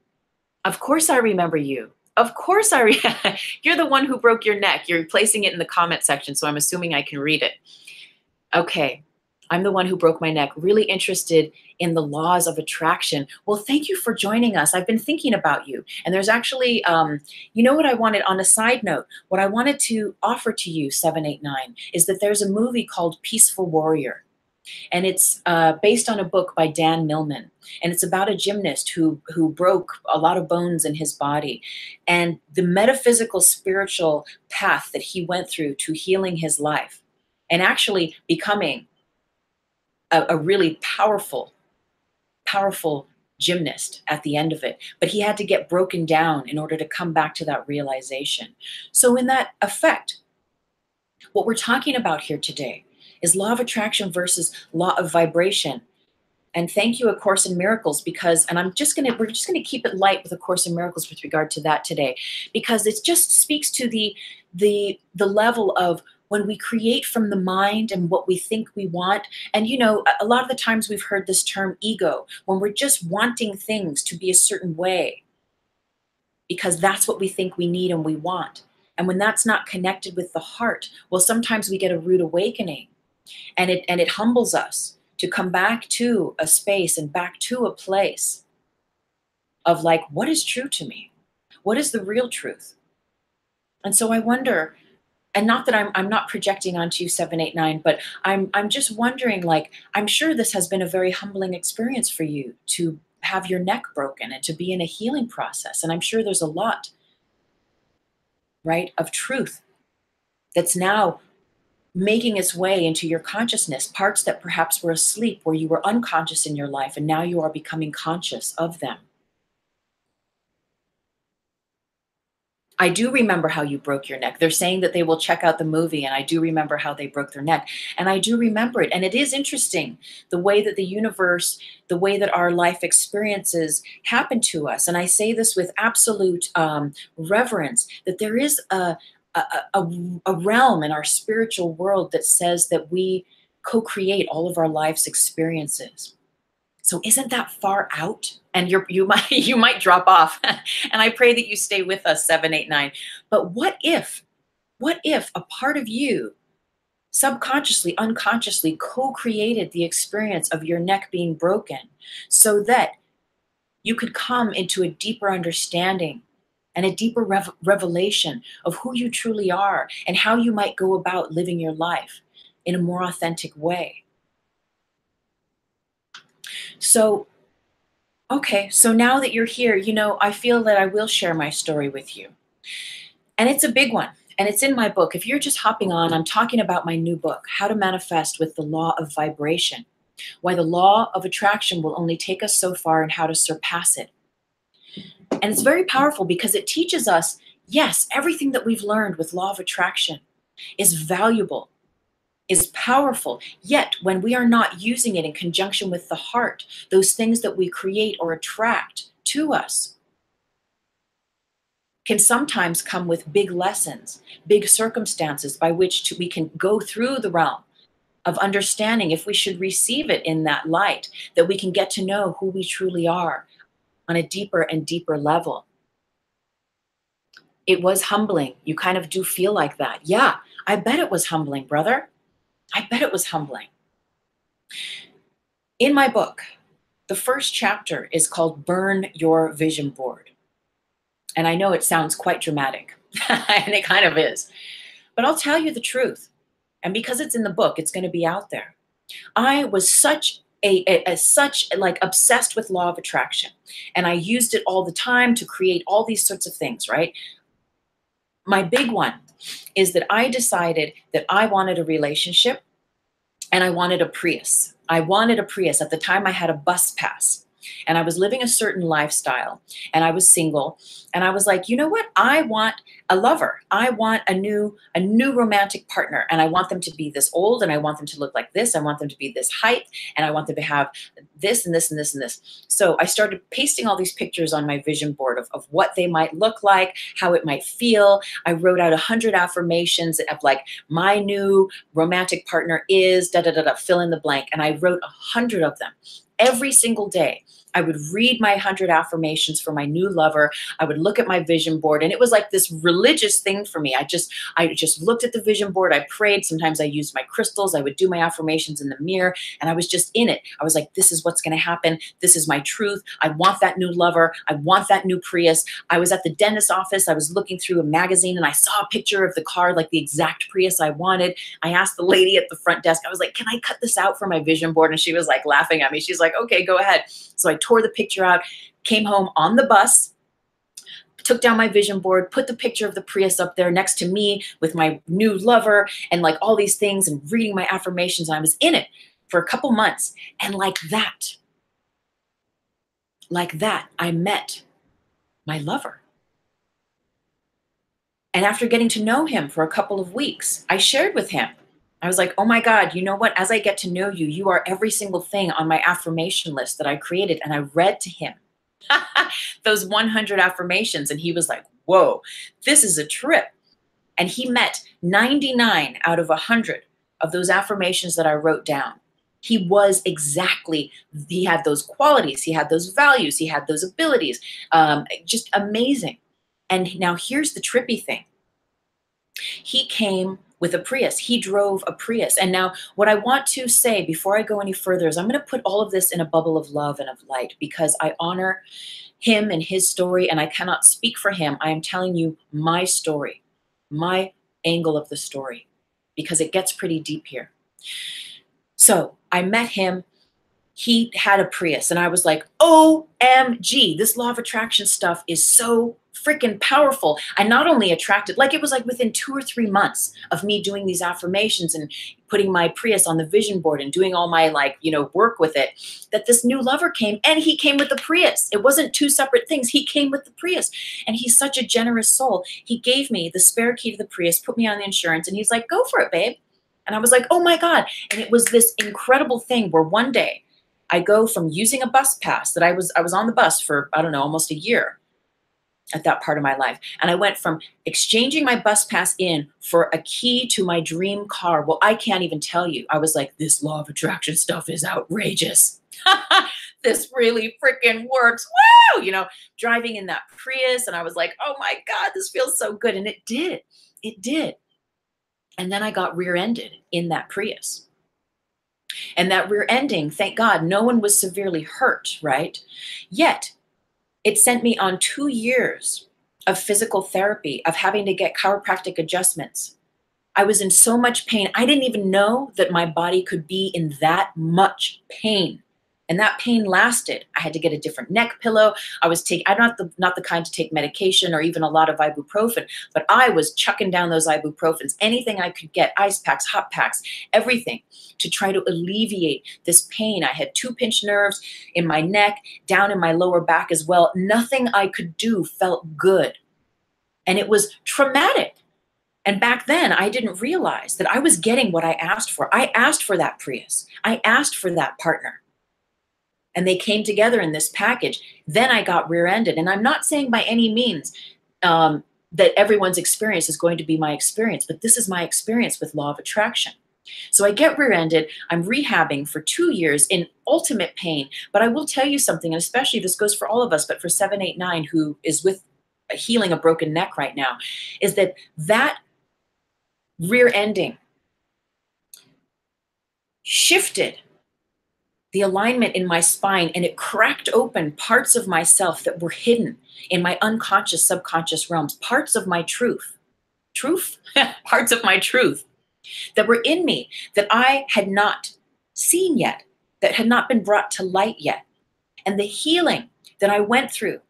Speaker 1: Of course I remember you. Of course you're the one who broke your neck. You're placing it in the comment section, so I'm assuming I can read it. Okay. I'm the one who broke my neck, really interested in the laws of attraction. Well, thank you for joining us. I've been thinking about you. And there's actually, you know what I wanted on a side note? What I wanted to offer to you, 789, is that there's a movie called Peaceful Warrior. And it's based on a book by Dan Millman. And it's about a gymnast who broke a lot of bones in his body. And the metaphysical, spiritual path that he went through to healing his life and actually becoming a really powerful gymnast at the end of it. But he had to get broken down in order to come back to that realization. So in that effect, what we're talking about here today is law of attraction versus law of vibration. And thank you, A Course in Miracles, because, and we're just gonna keep it light with A Course in Miracles with regard to that today, because it just speaks to the level of when we create from the mind and what we think we want. And you know, a lot of the times we've heard this term ego, when we're just wanting things to be a certain way because that's what we think we need and we want. And when that's not connected with the heart, well, sometimes we get a rude awakening, and it humbles us to come back to a space and back to a place of like, what is true to me? What is the real truth? And so I wonder, and not that I'm not projecting onto you, 789, but I'm just wondering, like, I'm sure this has been a very humbling experience for you to have your neck broken and to be in a healing process. And I'm sure there's a lot, right, of truth that's now making its way into your consciousness, parts that perhaps were asleep, where you were unconscious in your life, and now you are becoming conscious of them. I do remember how you broke your neck. They're saying that they will check out the movie, and I do remember how they broke their neck. And I do remember it. And it is interesting the way that the universe, the way that our life experiences happen to us. And I say this with absolute reverence, that there is a realm in our spiritual world that says that we co-create all of our life's experiences. So isn't that far out? And you might drop off. And I pray that you stay with us, 789. But what if a part of you subconsciously, unconsciously co-created the experience of your neck being broken so that you could come into a deeper understanding and a deeper revelation of who you truly are and how you might go about living your life in a more authentic way? So, okay, so now that you're here, you know, I feel that I will share my story with you. And it's a big one, and it's in my book. If you're just hopping on, I'm talking about my new book, How to Manifest with the Law of Vibration, why the law of attraction will only take us so far and how to surpass it. And it's very powerful because it teaches us, yes, everything that we've learned with law of attraction is valuable, is powerful. Yet when we are not using it in conjunction with the heart, those things that we create or attract to us can sometimes come with big lessons, big circumstances by which we can go through the realm of understanding, if we should receive it in that light, that we can get to know who we truly are on a deeper and deeper level. It was humbling. You kind of do feel like that. Yeah, I bet it was humbling, brother. I bet it was humbling. In my book, the first chapter is called Burn Your Vision Board. And I know it sounds quite dramatic, and it kind of is. But I'll tell you the truth. And because it's in the book, it's going to be out there. I was such like obsessed with law of attraction, and I used it all the time to create all these sorts of things, right? My big one is that I decided that I wanted a relationship and I wanted a Prius. I wanted a Prius. At the time I had a bus pass and I was living a certain lifestyle and I was single, and I was like, you know what? I want a lover. I want a new romantic partner, and I want them to be this old, and I want them to look like this. I want them to be this height, and I want them to have this and this and this and this. So I started pasting all these pictures on my vision board of what they might look like, how it might feel. I wrote out 100 affirmations of like, my new romantic partner is da da da da, fill in the blank. And I wrote 100 of them every single day. I would read my 100 affirmations for my new lover. I would look at my vision board, and it was like this religious thing for me. I just looked at the vision board. I prayed. Sometimes I used my crystals. I would do my affirmations in the mirror, and I was just in it. I was like, this is what's going to happen. This is my truth. I want that new lover. I want that new Prius. I was at the dentist's office. I was looking through a magazine, and I saw a picture of the car, like the exact Prius I wanted. I asked the lady at the front desk, I was like, can I cut this out for my vision board? And she was like laughing at me. She's like, okay, go ahead. So I tore the picture out, came home on the bus, took down my vision board, put the picture of the Prius up there next to me with my new lover and like all these things and reading my affirmations. And I was in it for a couple months. And like that, I met my lover. And after getting to know him for a couple of weeks, I shared with him. I was like, oh my God, you know what? As I get to know you, you are every single thing on my affirmation list that I created. And I read to him those 100 affirmations. And he was like, whoa, this is a trip. And he met 99 out of 100 of those affirmations that I wrote down. He was exactly, he had those qualities, he had those values, he had those abilities, just amazing. And now here's the trippy thing. He came with a Prius. He drove a Prius. And now what I want to say before I go any further is I'm going to put all of this in a bubble of love and of light because I honor him and his story, and I cannot speak for him. I am telling you my story, my angle of the story, because it gets pretty deep here. So I met him. He had a Prius, and I was like, OMG, this law of attraction stuff is so freaking powerful. I not only attracted, like it was like within 2 or 3 months of me doing these affirmations and putting my Prius on the vision board and doing all my work with it, that this new lover came, and he came with the Prius. It wasn't two separate things. He came with the Prius, and he's such a generous soul. He gave me the spare key to the Prius, put me on the insurance, and he's like, go for it, babe. And I was like, oh my God. And it was this incredible thing where one day I go from using a bus pass that I was on the bus for, I don't know, almost a year at that part of my life. And I went from exchanging my bus pass in for a key to my dream car. Well, I can't even tell you. I was like, this law of attraction stuff is outrageous. This really freaking works. Woo! Driving in that Prius. And I was like, oh my God, this feels so good. And it did. It did. And then I got rear-ended in that Prius. And that rear ending, thank God, no one was severely hurt, right? Yet, it sent me on 2 years of physical therapy, of having to get chiropractic adjustments. I was in so much pain. I didn't even know that my body could be in that much pain. And that pain lasted. I had to get a different neck pillow. I'm not the kind to take medication or even a lot of ibuprofen, but I was chucking down those ibuprofens, anything I could get, ice packs, hot packs, everything to try to alleviate this pain. I had 2 pinched nerves in my neck, down in my lower back as well. Nothing I could do felt good. And it was traumatic. And back then, I didn't realize that I was getting what I asked for. I asked for that Prius. I asked for that partner. And they came together in this package. Then I got rear-ended. And I'm not saying by any means that everyone's experience is going to be my experience, but this is my experience with law of attraction. So I get rear-ended. I'm rehabbing for 2 years in ultimate pain. But I will tell you something, and especially this goes for all of us, but for 789, who is with healing a broken neck right now, is that rear-ending shifted the alignment in my spine, and it cracked open parts of myself that were hidden in my unconscious, subconscious realms, parts of my truth, parts of my truth that were in me that I had not seen yet, that had not been brought to light yet. And the healing that I went through,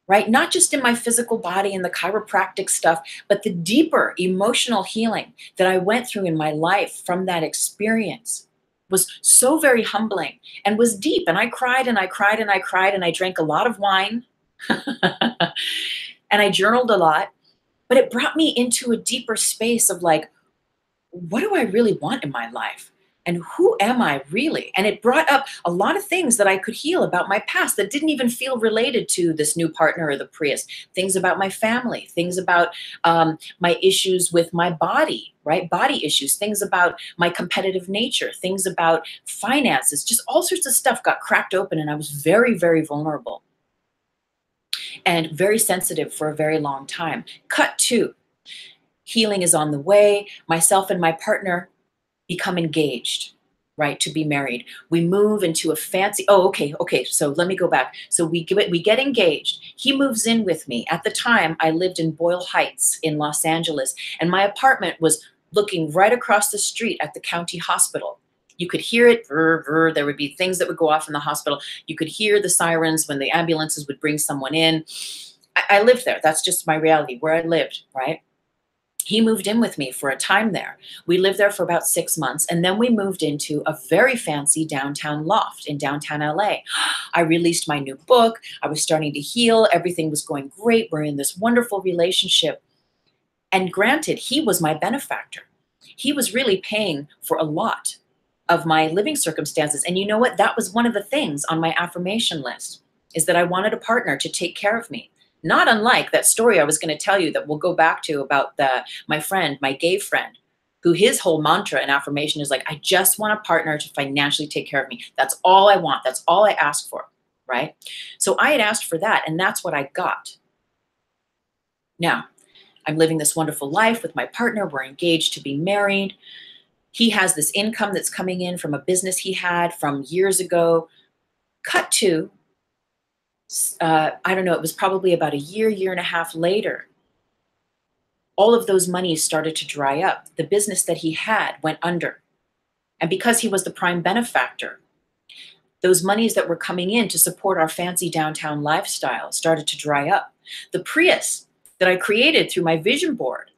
Speaker 1: right? Not just in my physical body and the chiropractic stuff, but the deeper emotional healing that I went through in my life from that experience was so very humbling and was deep. And I cried and I cried and I cried and I drank a lot of wine and I journaled a lot, but it brought me into a deeper space of like, what do I really want in my life? And who am I really? And it brought up a lot of things that I could heal about my past that didn't even feel related to this new partner or the Prius. Things about my family, things about my issues with my body, right? Body issues, things about my competitive nature, things about finances, just all sorts of stuff got cracked open. And I was very, very vulnerable and very sensitive for a very long time. Cut to, healing is on the way. Myself and my partner become engaged, right, to be married. We move into a fancy, okay, so let me go back. So we get engaged. He moves in with me. At the time, I lived in Boyle Heights in Los Angeles, and my apartment was looking right across the street at the county hospital. You could hear it, there would be things that would go off in the hospital. You could hear the sirens when the ambulances would bring someone in. I lived there. That's just my reality, where I lived, right? He moved in with me for a time there. We lived there for about 6 months, and then we moved into a very fancy downtown loft in downtown LA. I released my new book. I was starting to heal. Everything was going great. We're in this wonderful relationship. And granted, he was my benefactor. He was really paying for a lot of my living circumstances. And you know what? That was one of the things on my affirmation list, is that I wanted a partner to take care of me. Not unlike that story I was going to tell you that we'll go back to about my friend, my gay friend, who his whole mantra and affirmation is like, I just want a partner to financially take care of me. That's all I want. That's all I ask for, right? So I had asked for that, and that's what I got. Now, I'm living this wonderful life with my partner. We're engaged to be married. He has this income that's coming in from a business he had from years ago. Cut to, I don't know, it was probably about a year and a half later, all of those monies started to dry up. The business that he had went under. And because he was the prime benefactor, those monies that were coming in to support our fancy downtown lifestyle started to dry up. The Prius that I created through my vision board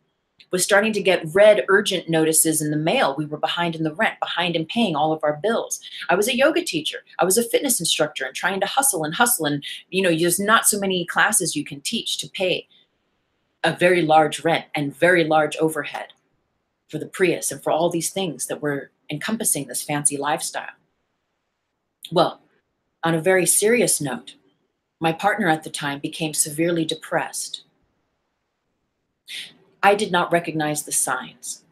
Speaker 1: was starting to get red urgent notices in the mail. We were behind in the rent, behind in paying all of our bills. I was a yoga teacher. I was a fitness instructor and trying to hustle. And, there's not so many classes you can teach to pay a very large rent and very large overhead for the Prius and for all these things that were encompassing this fancy lifestyle. Well, on a very serious note, my partner at the time became severely depressed. I did not recognize the signs.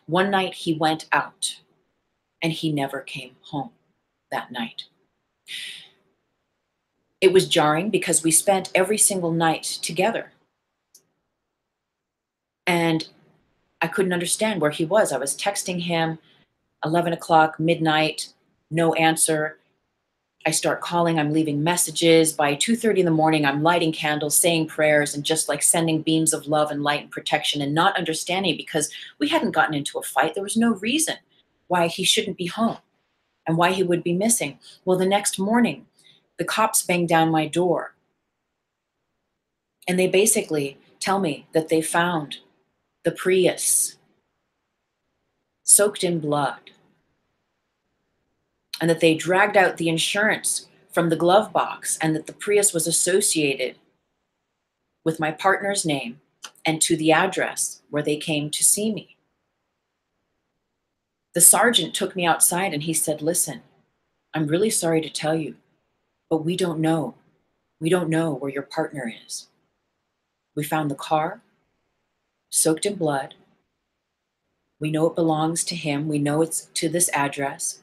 Speaker 1: One night he went out and he never came home that night. It was jarring because we spent every single night together. And I couldn't understand where he was. I was texting him 11 o'clock, midnight, no answer. I start calling, I'm leaving messages. By 2:30 in the morning, I'm lighting candles, saying prayers, and just like sending beams of love and light and protection, and not understanding because we hadn't gotten into a fight. There was no reason why he shouldn't be home and why he would be missing. Well, the next morning, the cops bang down my door and they basically tell me that they found the Prius soaked in blood, and that they dragged out the insurance from the glove box, and that the Prius was associated with my partner's name and to the address where they came to see me. The sergeant took me outside and he said, listen, I'm really sorry to tell you, but we don't know. We don't know where your partner is. We found the car soaked in blood. We know it belongs to him. We know it's to this address.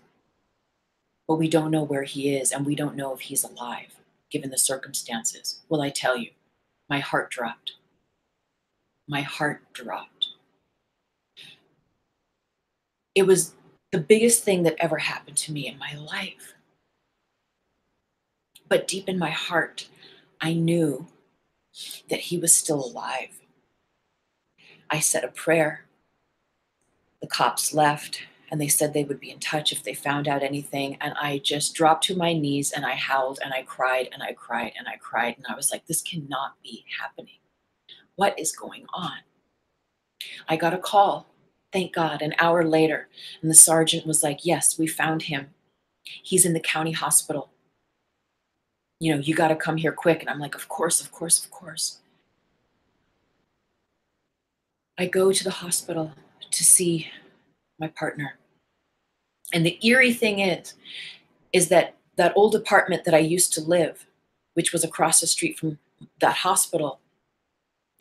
Speaker 1: But we don't know where he is, and we don't know if he's alive, given the circumstances. Well, I tell you, my heart dropped. My heart dropped. It was the biggest thing that ever happened to me in my life. But deep in my heart, I knew that he was still alive. I said a prayer. The cops left. And they said they would be in touch if they found out anything. And I just dropped to my knees and I howled and I cried and I cried and I cried. And I was like, this cannot be happening. What is going on? I got a call, thank God, an hour later. And the sergeant was like, yes, we found him. He's in the county hospital. You got to come here quick. And I'm like, of course, of course, of course. I go to the hospital to see my partner. And the eerie thing is that that old apartment that I used to live, which was across the street from that hospital,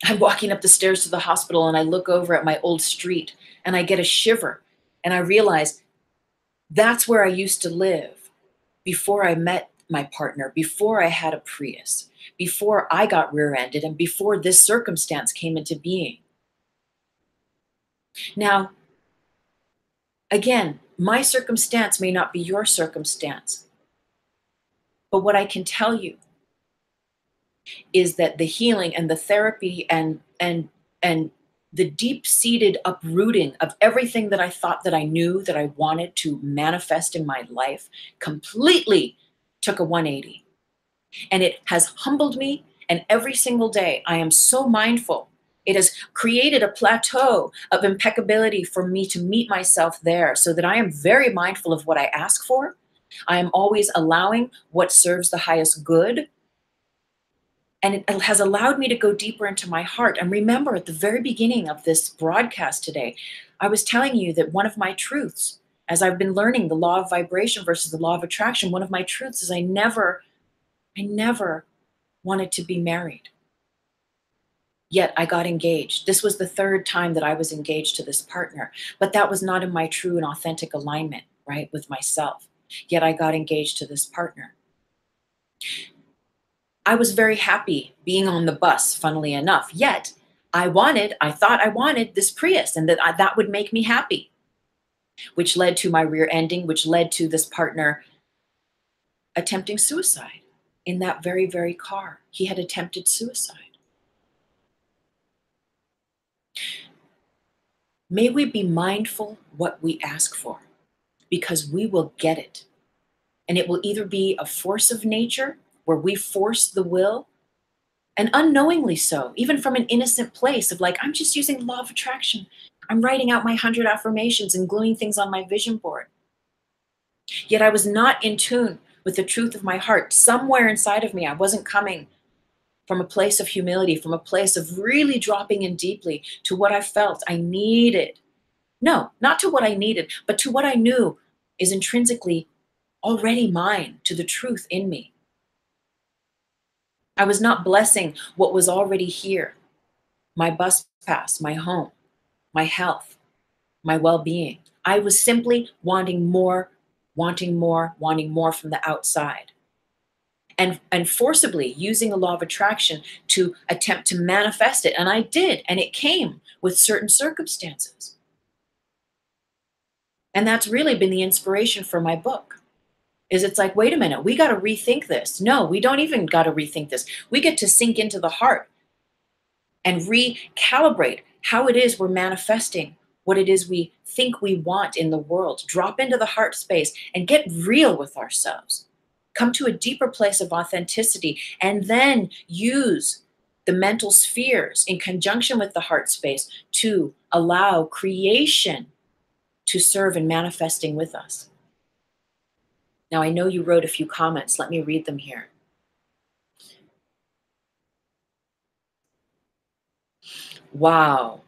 Speaker 1: I'm walking up the stairs to the hospital and I look over at my old street and I get a shiver and I realize that's where I used to live before I met my partner, before I had a Prius, before I got rear-ended, and before this circumstance came into being. Now, again, my circumstance may not be your circumstance, but what I can tell you is that the healing and the therapy and the deep-seated uprooting of everything that I thought that I knew that I wanted to manifest in my life completely took a 180. And it has humbled me, and every single day I am so mindful. It has created a plateau of impeccability for me to meet myself there, so that I am very mindful of what I ask for. I am always allowing what serves the highest good. And it has allowed me to go deeper into my heart. And remember, at the very beginning of this broadcast today, I was telling you that one of my truths, as I've been learning the law of vibration versus the law of attraction, one of my truths is I never wanted to be married. Yet I got engaged. This was the third time that I was engaged to this partner, but that was not in my true and authentic alignment, right, with myself. Yet I got engaged to this partner. I was very happy being on the bus, funnily enough. Yet I thought I wanted this Prius, and that would make me happy, which led to my rear ending, which led to this partner attempting suicide in that very, very car. He had attempted suicide. May we be mindful what we ask for, because we will get it. And it will either be a force of nature where we force the will, and unknowingly so, even from an innocent place of like, I'm just using the law of attraction. I'm writing out my 100 affirmations and gluing things on my vision board. Yet I was not in tune with the truth of my heart. Somewhere inside of me, I wasn't coming from a place of humility, from a place of really dropping in deeply to what I felt I needed. No, not to what I needed, but to what I knew is intrinsically already mine, to the truth in me. I was not blessing what was already here. My bus pass, my home, my health, my well-being. I was simply wanting more, wanting more, wanting more from the outside. And forcibly using the law of attraction to attempt to manifest it. And I did, and it came with certain circumstances. And that's really been the inspiration for my book. It's like, wait a minute, we got to rethink this. No, we don't even got to rethink this. We get to sink into the heart and recalibrate how it is we're manifesting what it is we think we want in the world. Drop into the heart space and get real with ourselves. Come to a deeper place of authenticity, and then use the mental spheres in conjunction with the heart space to allow creation to serve in manifesting with us. Now, I know you wrote a few comments. Let me read them here. Wow.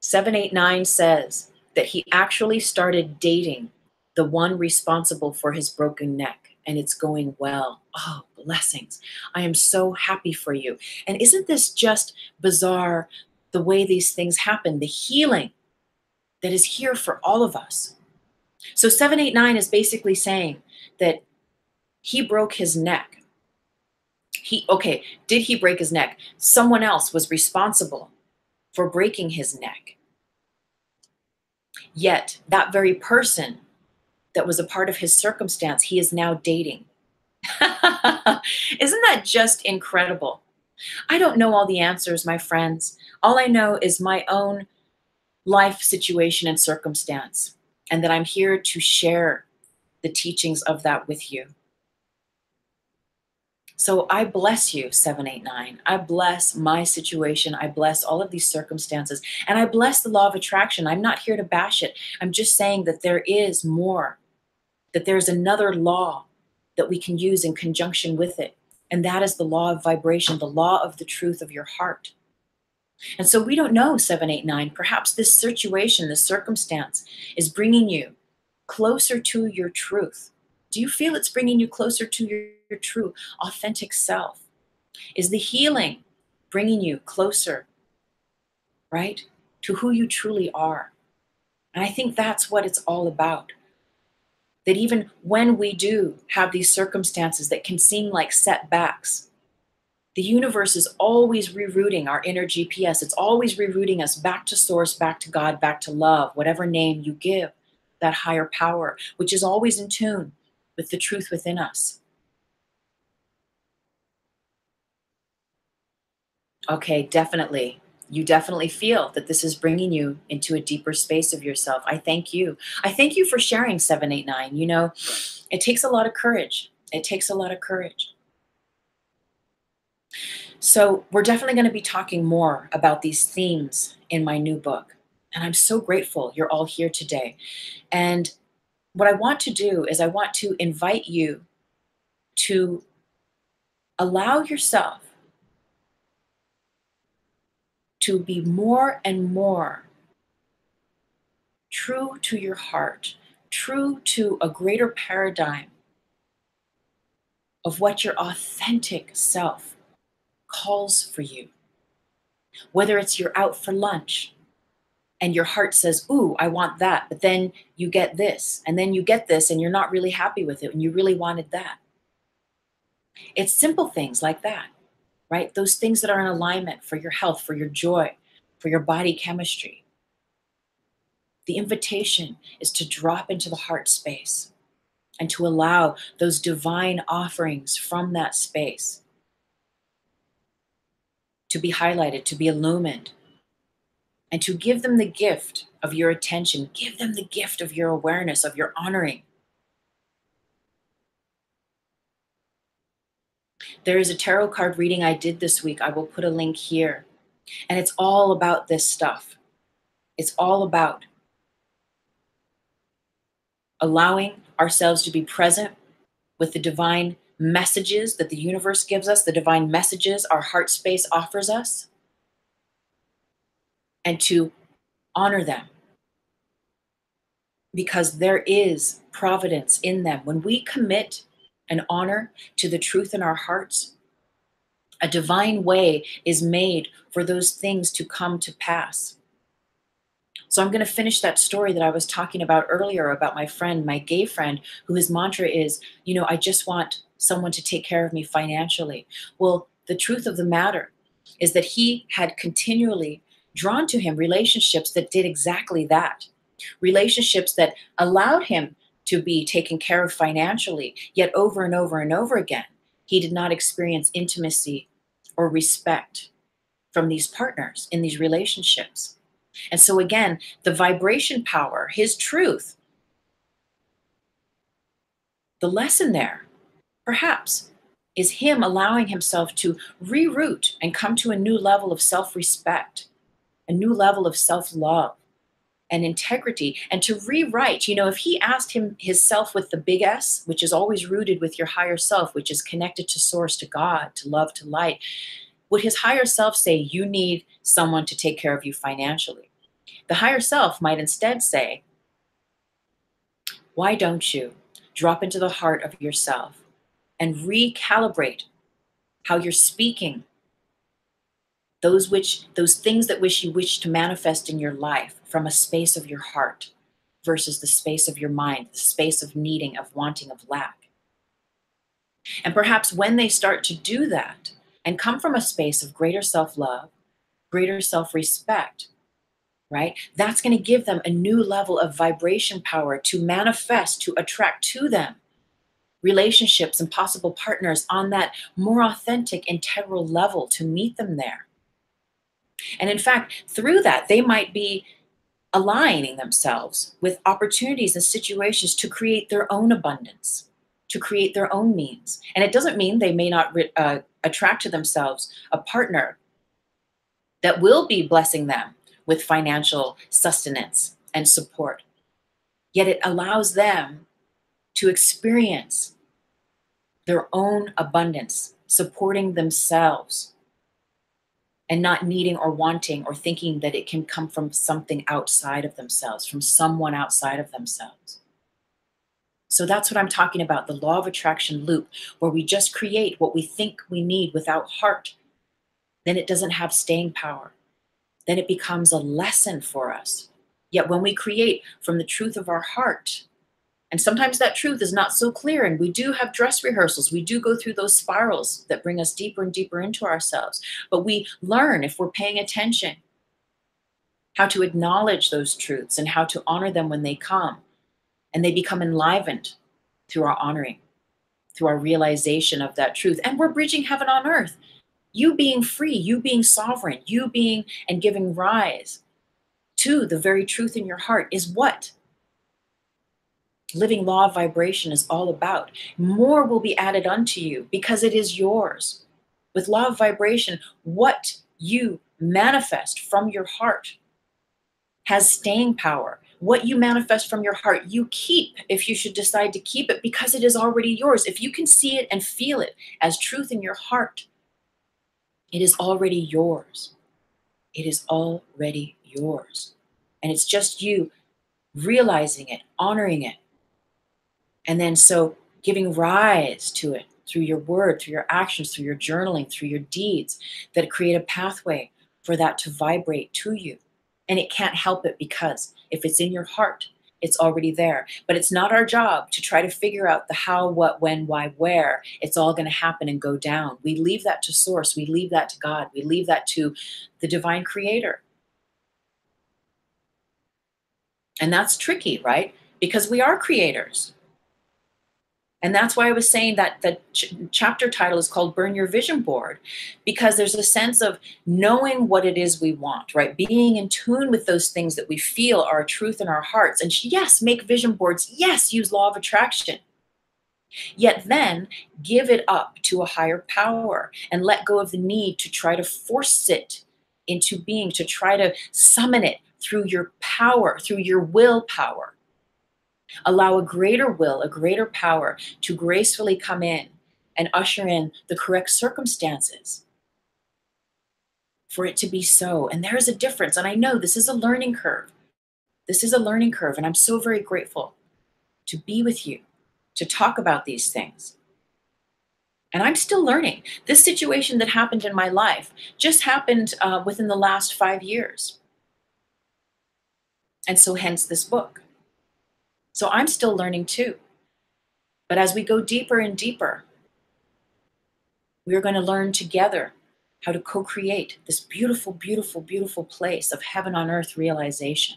Speaker 1: 789 says that he actually started dating the one responsible for his broken neck, and it's going well. Oh, blessings. I am so happy for you. And isn't this just bizarre, the way these things happen, the healing that is here for all of us? So 789 is basically saying that he broke his neck. Did he break his neck? Someone else was responsible for breaking his neck. Yet that very person that was a part of his circumstance, he is now dating. Isn't that just incredible? I don't know all the answers, my friends. All I know is my own life situation and circumstance, and that I'm here to share the teachings of that with you. So I bless you, 789. I bless my situation. I bless all of these circumstances. And I bless the law of attraction. I'm not here to bash it. I'm just saying that there is more, that there's another law that we can use in conjunction with it. And that is the law of vibration, the law of the truth of your heart. And so we don't know, 789. Perhaps this situation, this circumstance is bringing you closer to your truth? Do you feel it's bringing you closer to your true, authentic self? Is the healing bringing you closer, right, to who you truly are? And I think that's what it's all about. That even when we do have these circumstances that can seem like setbacks, the universe is always rerouting our inner GPS. It's always rerouting us back to source, back to God, back to love, whatever name you give that higher power, which is always in tune with the truth within us. Okay, definitely. You definitely feel that this is bringing you into a deeper space of yourself. I thank you. I thank you for sharing 789. You know, it takes a lot of courage. It takes a lot of courage. So, we're definitely going to be talking more about these themes in my new book. And I'm so grateful you're all here today. And what I want to do is I want to invite you to allow yourself to be more and more true to your heart, true to a greater paradigm of what your authentic self calls for you. Whether it's you're out for lunch and your heart says, ooh, I want that, but then you get this, and then you get this, and you're not really happy with it, and you really wanted that. It's simple things like that, right? Those things that are in alignment for your health, for your joy, for your body chemistry. The invitation is to drop into the heart space and to allow those divine offerings from that space to be highlighted, to be illumined, and to give them the gift of your attention, give them the gift of your awareness, of your honoring. There is a tarot card reading I did this week. I will put a link here. And it's all about this stuff. It's all about allowing ourselves to be present with the divine messages that the universe gives us, the divine messages our heart space offers us, and to honor them, because there is providence in them. When we commit an honor to the truth in our hearts, a divine way is made for those things to come to pass. So I'm going to finish that story that I was talking about earlier about my friend, my gay friend, who his mantra is, you know, I just want someone to take care of me financially. Well, the truth of the matter is that he had continually drawn to him relationships that did exactly that. Relationships that allowed him to be taken care of financially, yet over and over and over again, he did not experience intimacy or respect from these partners in these relationships. And so again, the vibration power, his truth, the lesson there, perhaps, is him allowing himself to reroute and come to a new level of self-respect, a new level of self-love and integrity, and to rewrite. You know, if he asked him his self with the big S, which is always rooted with your higher self, which is connected to source, to God, to love, to light, would his higher self say, you need someone to take care of you financially? The higher self might instead say, why don't you drop into the heart of yourself and recalibrate how you're speaking those things that you wish to manifest in your life from a space of your heart versus the space of your mind, the space of needing, of wanting, of lack. And perhaps when they start to do that and come from a space of greater self-love, greater self-respect, right? That's going to give them a new level of vibration power to manifest, to attract to them relationships and possible partners on that more authentic, integral level, to meet them there. And in fact, through that, they might be aligning themselves with opportunities and situations to create their own abundance, to create their own means. And it doesn't mean they may not attract to themselves a partner that will be blessing them with financial sustenance and support. Yet it allows them to experience their own abundance, supporting themselves, and not needing or wanting or thinking that it can come from something outside of themselves, from someone outside of themselves. So that's what I'm talking about, the law of attraction loop, where we just create what we think we need without heart. Then it doesn't have staying power. Then it becomes a lesson for us. Yet when we create from the truth of our heart, and sometimes that truth is not so clear, and we do have dress rehearsals, we do go through those spirals that bring us deeper and deeper into ourselves, but we learn, if we're paying attention, how to acknowledge those truths and how to honor them when they come, and they become enlivened through our honoring, through our realization of that truth. And we're bridging heaven on earth. You being free, you being sovereign, you being and giving rise to the very truth in your heart is what living law of vibration is all about. More will be added unto you because it is yours. With law of vibration, what you manifest from your heart has staying power. What you manifest from your heart, you keep if you should decide to keep it, because it is already yours. If you can see it and feel it as truth in your heart, it is already yours. It is already yours. And it's just you realizing it, honoring it, and then so giving rise to it through your word, through your actions, through your journaling, through your deeds, that create a pathway for that to vibrate to you. And it can't help it, because if it's in your heart, it's already there. But it's not our job to try to figure out the how, what, when, why, where it's all going to happen and go down. We leave that to source. We leave that to God. We leave that to the divine creator. And that's tricky, right? Because we are creators. And that's why I was saying that the chapter title is called Burn Your Vision Board, because there's a sense of knowing what it is we want, right? Being in tune with those things that we feel are truth in our hearts. And yes, make vision boards. Yes, use law of attraction. Yet then give it up to a higher power and let go of the need to try to force it into being, to try to summon it through your power, through your willpower. Allow a greater will, a greater power to gracefully come in and usher in the correct circumstances for it to be so. And there is a difference. And I know this is a learning curve. This is a learning curve. And I'm so very grateful to be with you, to talk about these things. And I'm still learning. This situation that happened in my life just happened within the last 5 years. And so hence this book. So I'm still learning too. But as we go deeper and deeper, we're going to learn together how to co-create this beautiful, beautiful, beautiful place of heaven on earth realization.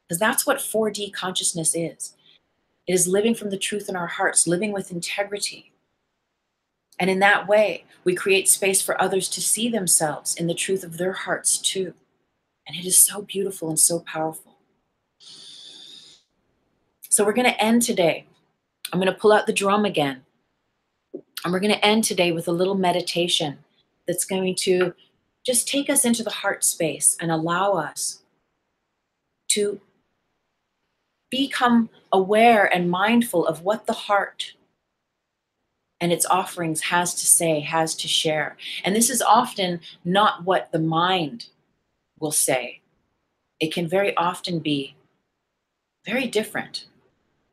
Speaker 1: Because that's what 4D consciousness is. It is living from the truth in our hearts, living with integrity. And in that way, we create space for others to see themselves in the truth of their hearts too. And it is so beautiful and so powerful. So we're going to end today. I'm going to pull out the drum again. And we're going to end today with a little meditation that's going to just take us into the heart space and allow us to become aware and mindful of what the heart and its offerings has to say, has to share. And this is often not what the mind will say. It can very often be very different,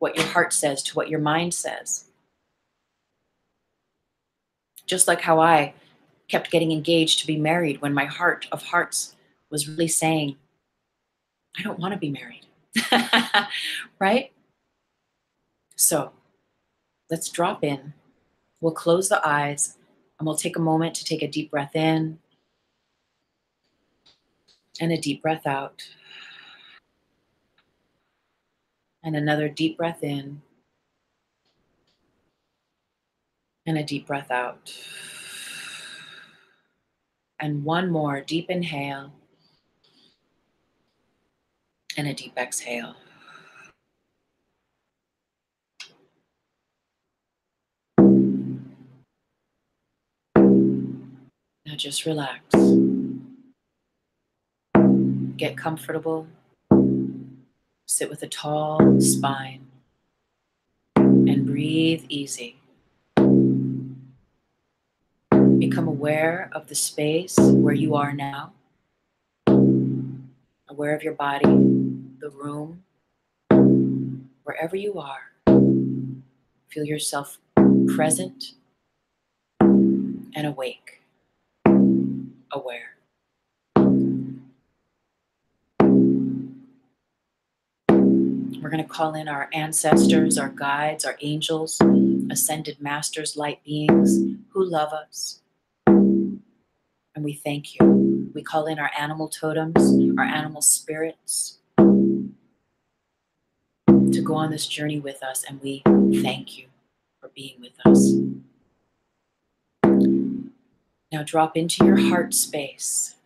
Speaker 1: what your heart says to what your mind says. Just like how I kept getting engaged to be married when my heart of hearts was really saying, I don't want to be married. Right? So let's drop in. We'll close the eyes and we'll take a moment to take a deep breath in and a deep breath out. And another deep breath in and a deep breath out. And one more deep inhale and a deep exhale. Now just relax. Get comfortable. Sit with a tall spine and breathe easy. Become aware of the space where you are now. Aware of your body, the room, wherever you are. Feel yourself present and awake, aware. We're going to call in our ancestors, our guides, our angels, ascended masters, light beings who love us. And we thank you. We call in our animal totems, our animal spirits to go on this journey with us. And we thank you for being with us. Now drop into your heart space.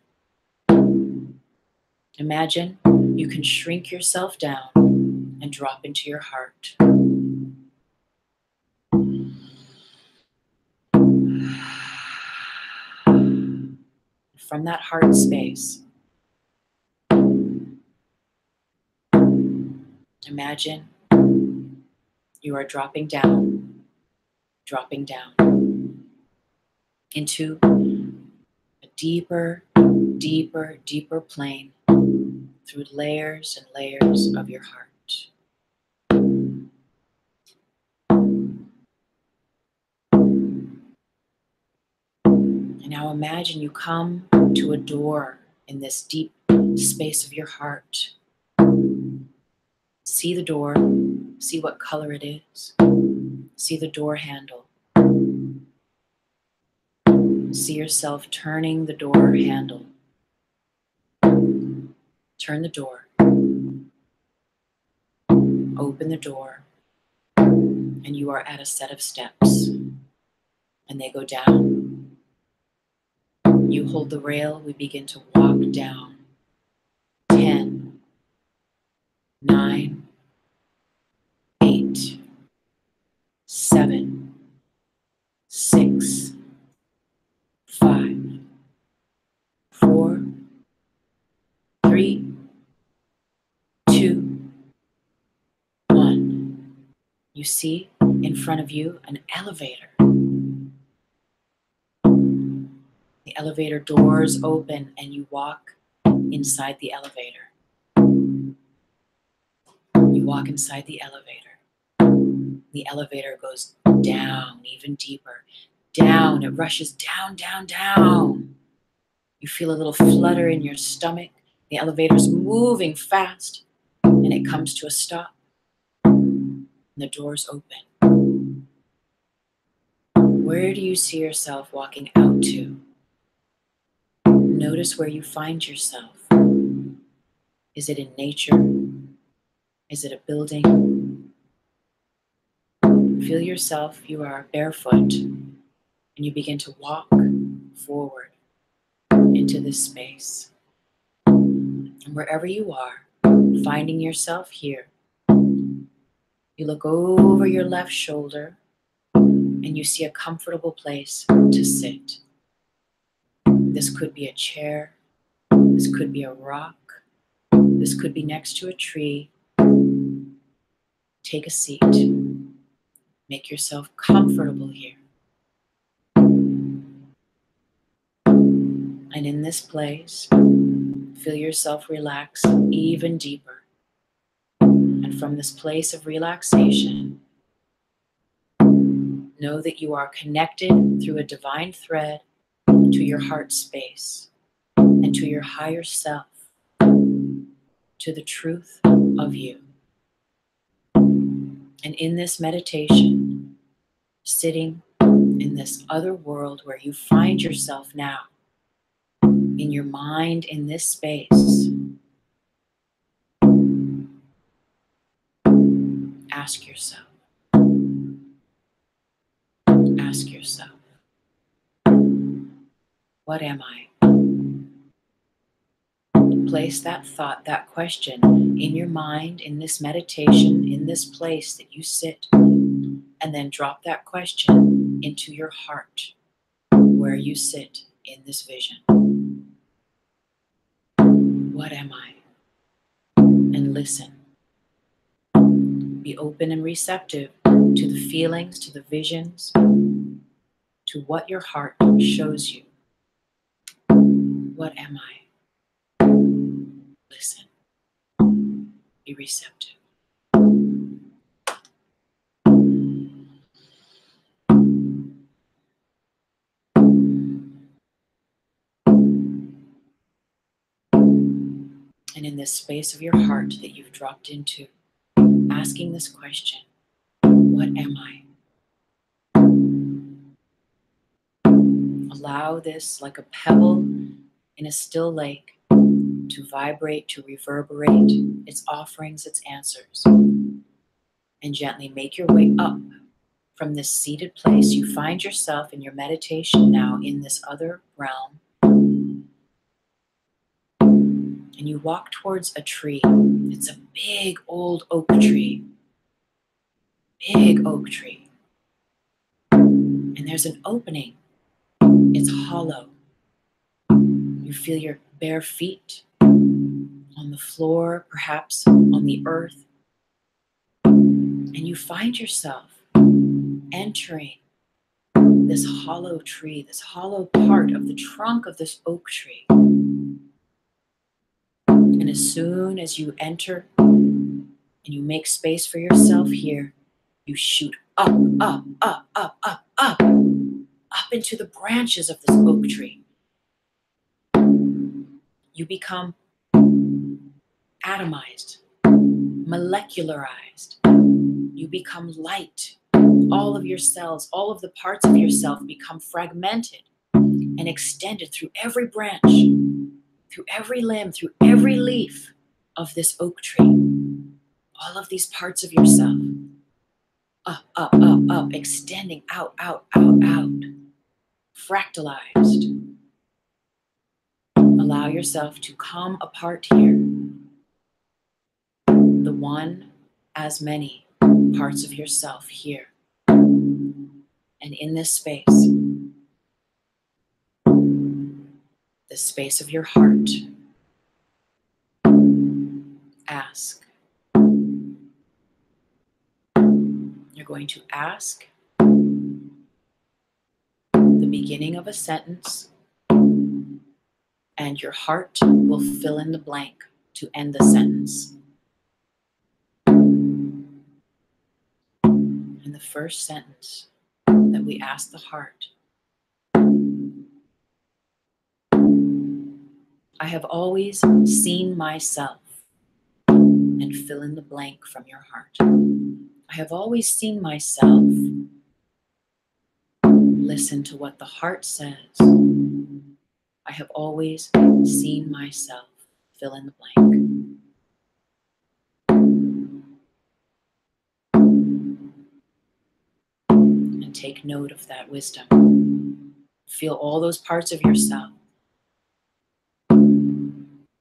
Speaker 1: Imagine you can shrink yourself down and drop into your heart. From that heart space, imagine you are dropping down into a deeper, deeper, deeper plane through layers and layers of your heart. And now imagine you come to a door in this deep space of your heart. See the door, see what color it is. See the door handle. See yourself turning the door handle. Turn the door. Open the door. And you are at a set of steps. And they go down. You hold the rail. We begin to walk down. 10, 9, 8, 7, 6, 5, 4, 3, 2, 1. You see in front of you an elevator. The elevator doors open and you walk inside the elevator. You walk inside the elevator. The elevator goes down even deeper. Down. It rushes down, down, down. You feel a little flutter in your stomach. The elevator's moving fast and it comes to a stop. And the doors open. Where do you see yourself walking out to? Notice where you find yourself. Is it in nature? Is it a building? Feel yourself, you are barefoot, and you begin to walk forward into this space. And wherever you are, finding yourself here, you look over your left shoulder and you see a comfortable place to sit. This could be a chair, this could be a rock, this could be next to a tree. Take a seat. Make yourself comfortable here. And in this place, feel yourself relax even deeper. And from this place of relaxation, know that you are connected through a divine thread to your heart space and to your higher self, to the truth of you. And in this meditation, sitting in this other world where you find yourself now, in your mind, in this space, ask yourself, what am I? Place that thought, that question in your mind, in this meditation, in this place that you sit, and then drop that question into your heart, where you sit in this vision. What am I? And listen. Be open and receptive to the feelings, to the visions, to what your heart shows you. What am I? Listen. Be receptive. And in this space of your heart that you've dropped into, asking this question, what am I? Allow this, like a pebble in a still lake, to vibrate, to reverberate its offerings, its answers. And gently make your way up from this seated place. You find yourself in your meditation now in this other realm. And you walk towards a tree. It's a big old oak tree. Big oak tree. And there's an opening. It's hollow. You feel your bare feet on the floor, perhaps on the earth. And you find yourself entering this hollow tree, this hollow part of the trunk of this oak tree. And as soon as you enter and you make space for yourself here, you shoot up, up, up, up, up, up, up into the branches of this oak tree. You become atomized, molecularized. You become light. All of your cells, all of the parts of yourself become fragmented and extended through every branch, through every limb, through every leaf of this oak tree. All of these parts of yourself, up, up, up, up, extending out, out, out, out, fractalized. Allow yourself to come apart here. The one as many parts of yourself here. And in this space, the space of your heart, ask. You're going to ask the beginning of a sentence, and your heart will fill in the blank to end the sentence. In the first sentence that we ask the heart, I have always seen myself, and fill in the blank from your heart. I have always seen myself. Listen to what the heart says. I have always seen myself. Fill in the blank. And take note of that wisdom. Feel all those parts of yourself.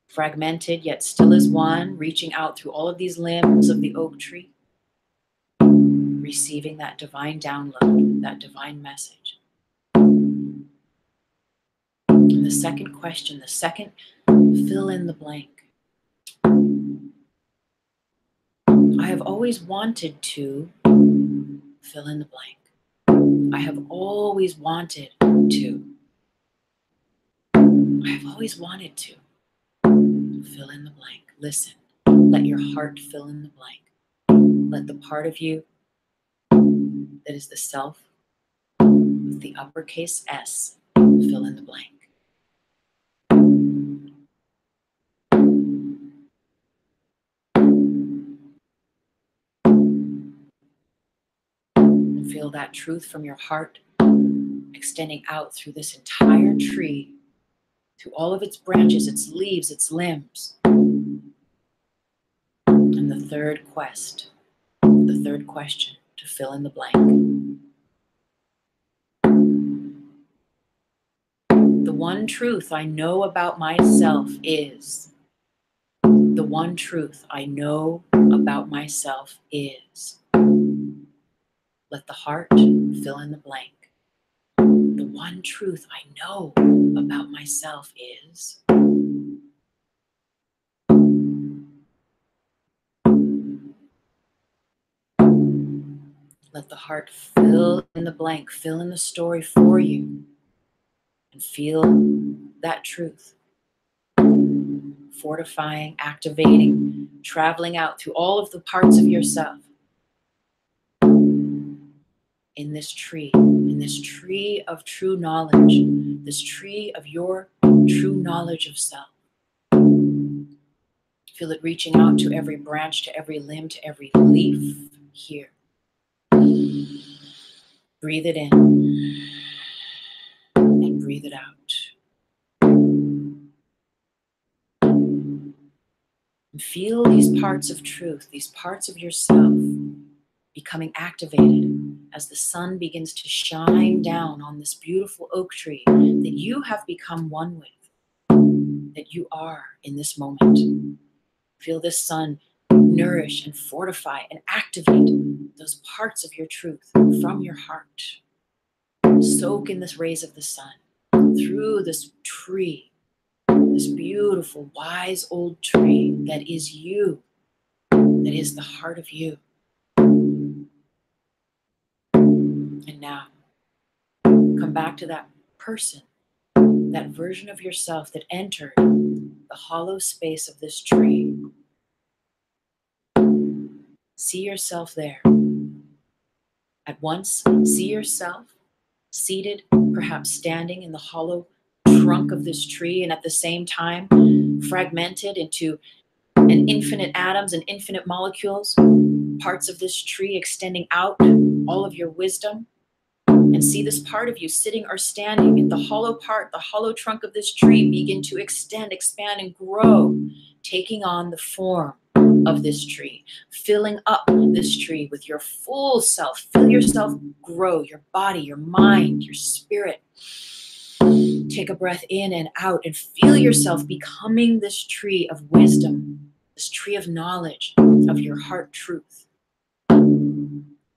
Speaker 1: Fragmented, yet still as one, reaching out through all of these limbs of the oak tree. Receiving that divine download, that divine message. And the second question, the second fill in the blank. I have always wanted to fill in the blank. I have always wanted to. I have always wanted to fill in the blank. Listen, let your heart fill in the blank. Let the part of you that is the self with the uppercase S fill in the blank. And feel that truth from your heart extending out through this entire tree, through all of its branches, its leaves, its limbs. And the third question to fill in the blank. The one truth I know about myself is. The one truth I know about myself is. Let the heart fill in the blank. The one truth I know about myself is. Let the heart fill in the blank, fill in the story for you, and feel that truth. Fortifying, activating, traveling out through all of the parts of yourself. In this tree of true knowledge, this tree of your true knowledge of self. Feel it reaching out to every branch, to every limb, to every leaf here. Breathe it in and breathe it out. And feel these parts of truth, these parts of yourself becoming activated as the sun begins to shine down on this beautiful oak tree that you have become one with, that you are in this moment. Feel this sun nourish and fortify and activate those parts of your truth from your heart. Soak in this rays of the sun through this tree, this beautiful, wise old tree that is you, that is the heart of you. And now, come back to that person, that version of yourself that entered the hollow space of this tree. See yourself there. At once, see yourself seated, perhaps standing in the hollow trunk of this tree, and at the same time, fragmented into an infinite atoms and infinite molecules, parts of this tree extending out all of your wisdom. And see this part of you sitting or standing in the hollow part, the hollow trunk of this tree begin to extend, expand, and grow, taking on the form of this tree, filling up this tree with your full self. Feel yourself grow, your body, your mind, your spirit. Take a breath in and out and feel yourself becoming this tree of wisdom, this tree of knowledge, of your heart truth.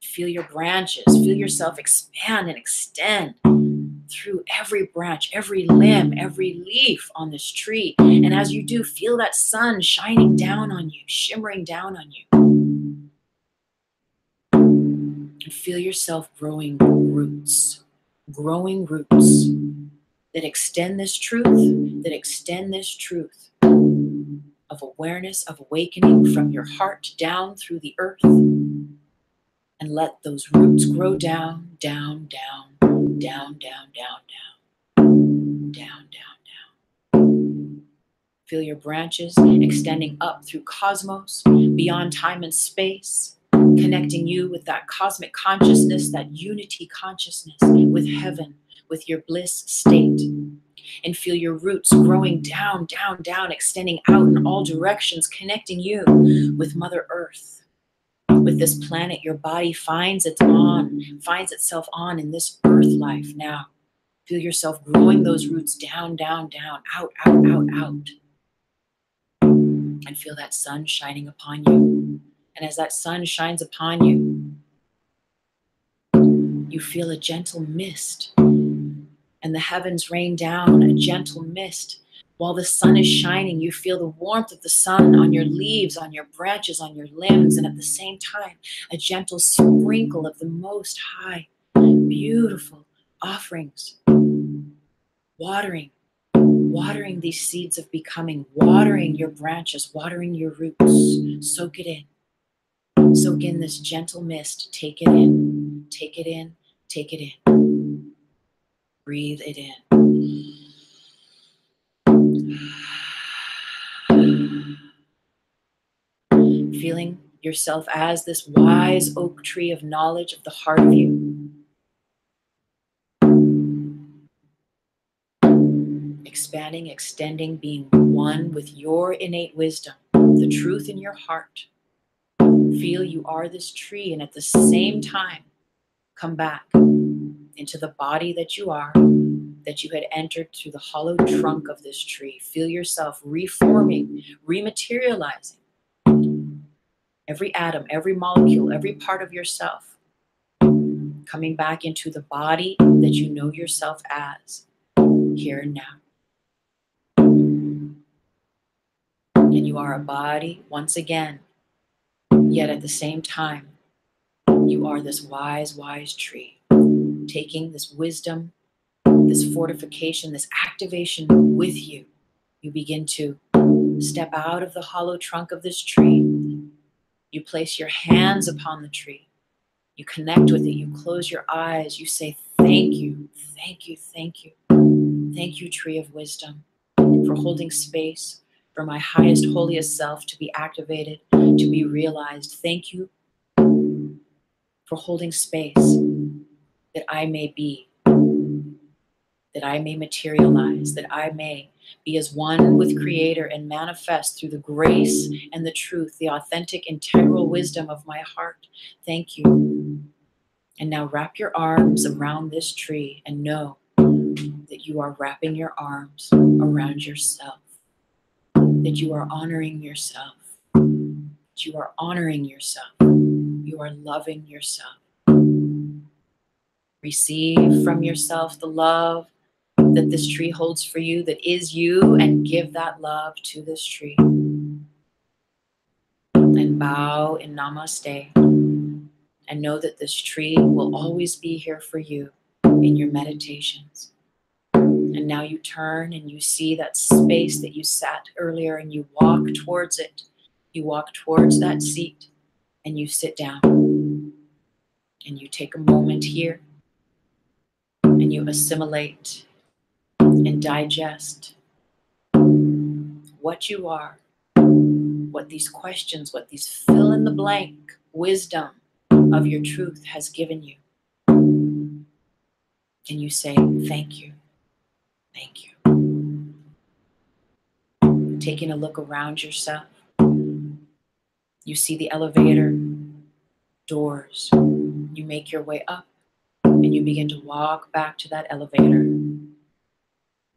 Speaker 1: Feel your branches, feel yourself expand and extend through every branch, every limb, every leaf on this tree. And as you do, feel that sun shining down on you, shimmering down on you. And feel yourself growing roots that extend this truth, of awareness, of awakening from your heart down through the earth. And let those roots grow down, down, down, down, down, down, down, down, down, down. Feel your branches extending up through cosmos, beyond time and space, connecting you with that cosmic consciousness, that unity consciousness, with heaven, with your bliss state. And feel your roots growing down, down, down, extending out in all directions, connecting you with Mother Earth. With this planet, your body finds itself on in this earth life now. Feel yourself growing those roots down, down, down, out, out, out, out. And feel that sun shining upon you. And as that sun shines upon you, you feel a gentle mist. And the heavens rain down a gentle mist. While the sun is shining, you feel the warmth of the sun on your leaves, on your branches, on your limbs, and at the same time, a gentle sprinkle of the Most High, beautiful offerings, watering these seeds of becoming, watering your branches, watering your roots. Soak it in. Soak in this gentle mist. Take it in. Take it in. Take it in. Breathe it in. Feeling yourself as this wise oak tree of knowledge of the heart of you. Expanding, extending, being one with your innate wisdom, the truth in your heart. Feel you are this tree, and at the same time, come back into the body that you are, that you had entered through the hollow trunk of this tree. Feel yourself reforming, rematerializing. Every atom, every molecule, every part of yourself coming back into the body that you know yourself as, here and now. And you are a body once again, yet at the same time, you are this wise, wise tree, taking this wisdom, this fortification, this activation with you. You begin to step out of the hollow trunk of this tree. You place your hands upon the tree. You connect with it. You close your eyes. You say, thank you, thank you, thank you. Thank you, tree of wisdom, for holding space, for my highest, holiest self to be activated, to be realized. Thank you for holding space that I may be, that I may materialize, that I may be as one with Creator and manifest through the grace and the truth, the authentic, integral wisdom of my heart. Thank you. And now wrap your arms around this tree and know that you are wrapping your arms around yourself, that you are honoring yourself, that you are honoring yourself, you are loving yourself. Receive from yourself the love that this tree holds for you, that is you, and give that love to this tree. And bow in namaste, and know that this tree will always be here for you in your meditations. And now you turn and you see that space that you sat earlier, and you walk towards it. You walk towards that seat and you sit down. And you take a moment here and you assimilate and digest what you are, what these questions, what these fill in the blank wisdom of your truth has given you. And you say, thank you, thank you. Taking a look around yourself, you see the elevator doors. You make your way up and you begin to walk back to that elevator.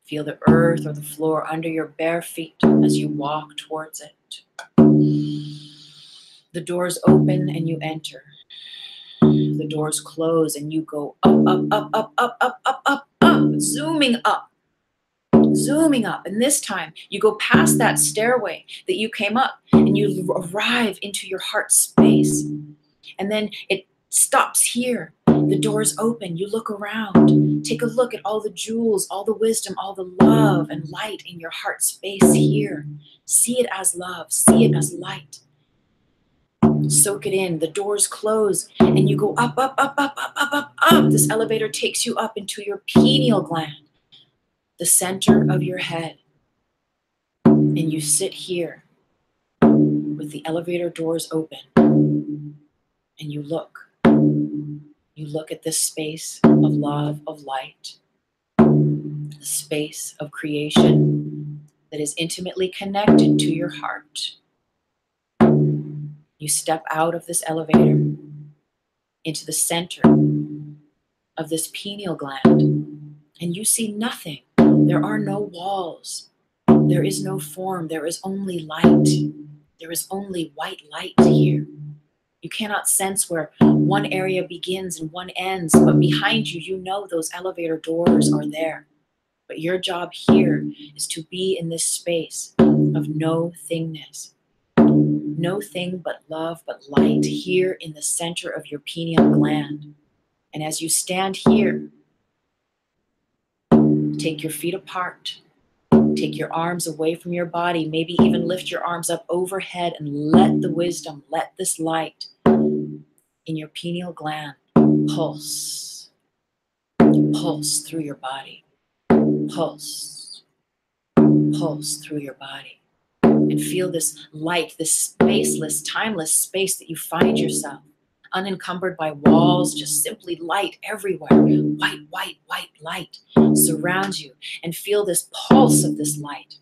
Speaker 1: Feel the earth or the floor under your bare feet as you walk towards it. The doors open and you enter. The doors close and you go up, up, up, up, up, up, up, up, up, zooming up, zooming up. And this time you go past that stairway that you came up and you arrive into your heart space. And then it stops here. The doors open, you look around, take a look at all the jewels, all the wisdom, all the love and light in your heart space here. See it as love, see it as light. Soak it in. The doors close and you go up, up, up, up, up, up, up, up. This elevator takes you up into your pineal gland, the center of your head. And you sit here with the elevator doors open and you look. You look at this space of love, of light, the space of creation that is intimately connected to your heart. You step out of this elevator into the center of this pineal gland, and you see nothing. There are no walls. There is no form. There is only light. There is only white light here. You cannot sense where one area begins and one ends, but behind you, you know those elevator doors are there. But your job here is to be in this space of no thingness. No thing but love, but light here in the center of your pineal gland. And as you stand here, take your feet apart. Take your arms away from your body. Maybe even lift your arms up overhead and let the wisdom, let this light in your pineal gland pulse. Pulse through your body. Pulse. Pulse through your body. And feel this light, this spaceless, timeless space that you find yourself. Unencumbered by walls, just simply light everywhere. White, white, white light surrounds you. And feel this pulse of this light.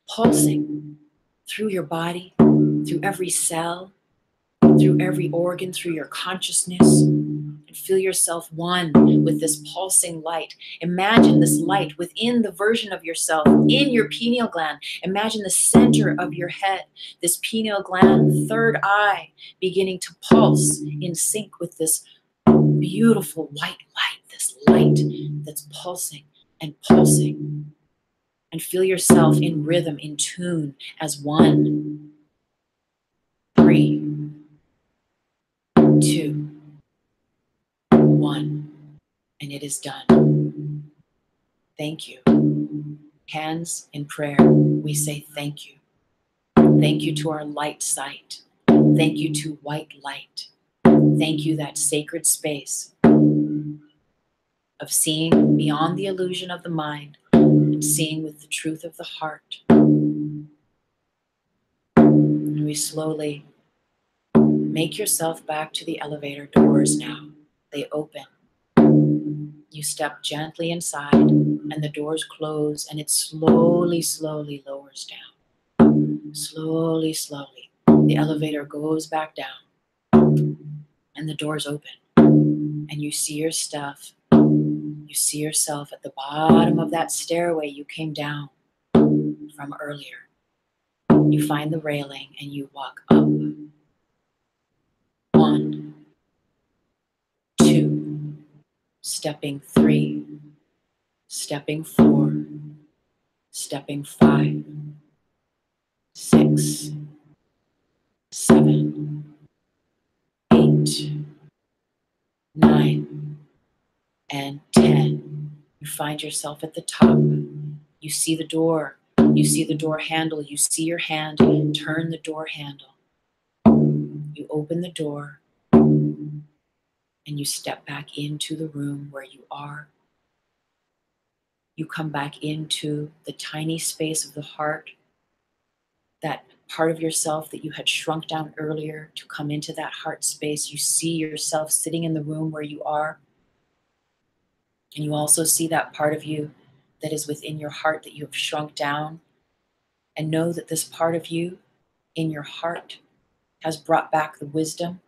Speaker 1: Pulsing through your body, through every cell, through every organ, through your consciousness, and feel yourself one with this pulsing light. Imagine this light within the version of yourself in your pineal gland. Imagine the center of your head, this pineal gland, third eye, beginning to pulse in sync with this beautiful white light, this light that's pulsing and pulsing. And feel yourself in rhythm, in tune as 1, 3, 2, 1, and it is done. Thank you. Hands in prayer, we say thank you. Thank you to our light sight. Thank you to white light. Thank you, that sacred space of seeing beyond the illusion of the mind and seeing with the truth of the heart. we slowly make yourself back to the elevator doors now. They open. You step gently inside and the doors close, and it slowly, slowly lowers down. Slowly, slowly. The elevator goes back down and the doors open. And you see your stuff. You see yourself at the bottom of that stairway you came down from earlier. You find the railing and you walk up. 1, 2, stepping 3, stepping 4, stepping 5, 6, 7, 8, 9, and 10. You find yourself at the top. You see the door. You see the door handle. You see your hand turn the door handle. You open the door and you step back into the room where you are. You come back into the tiny space of the heart, that part of yourself that you had shrunk down earlier to come into that heart space. You see yourself sitting in the room where you are. And you also see that part of you that is within your heart that you have shrunk down. And know that this part of you in your heart has brought back the wisdom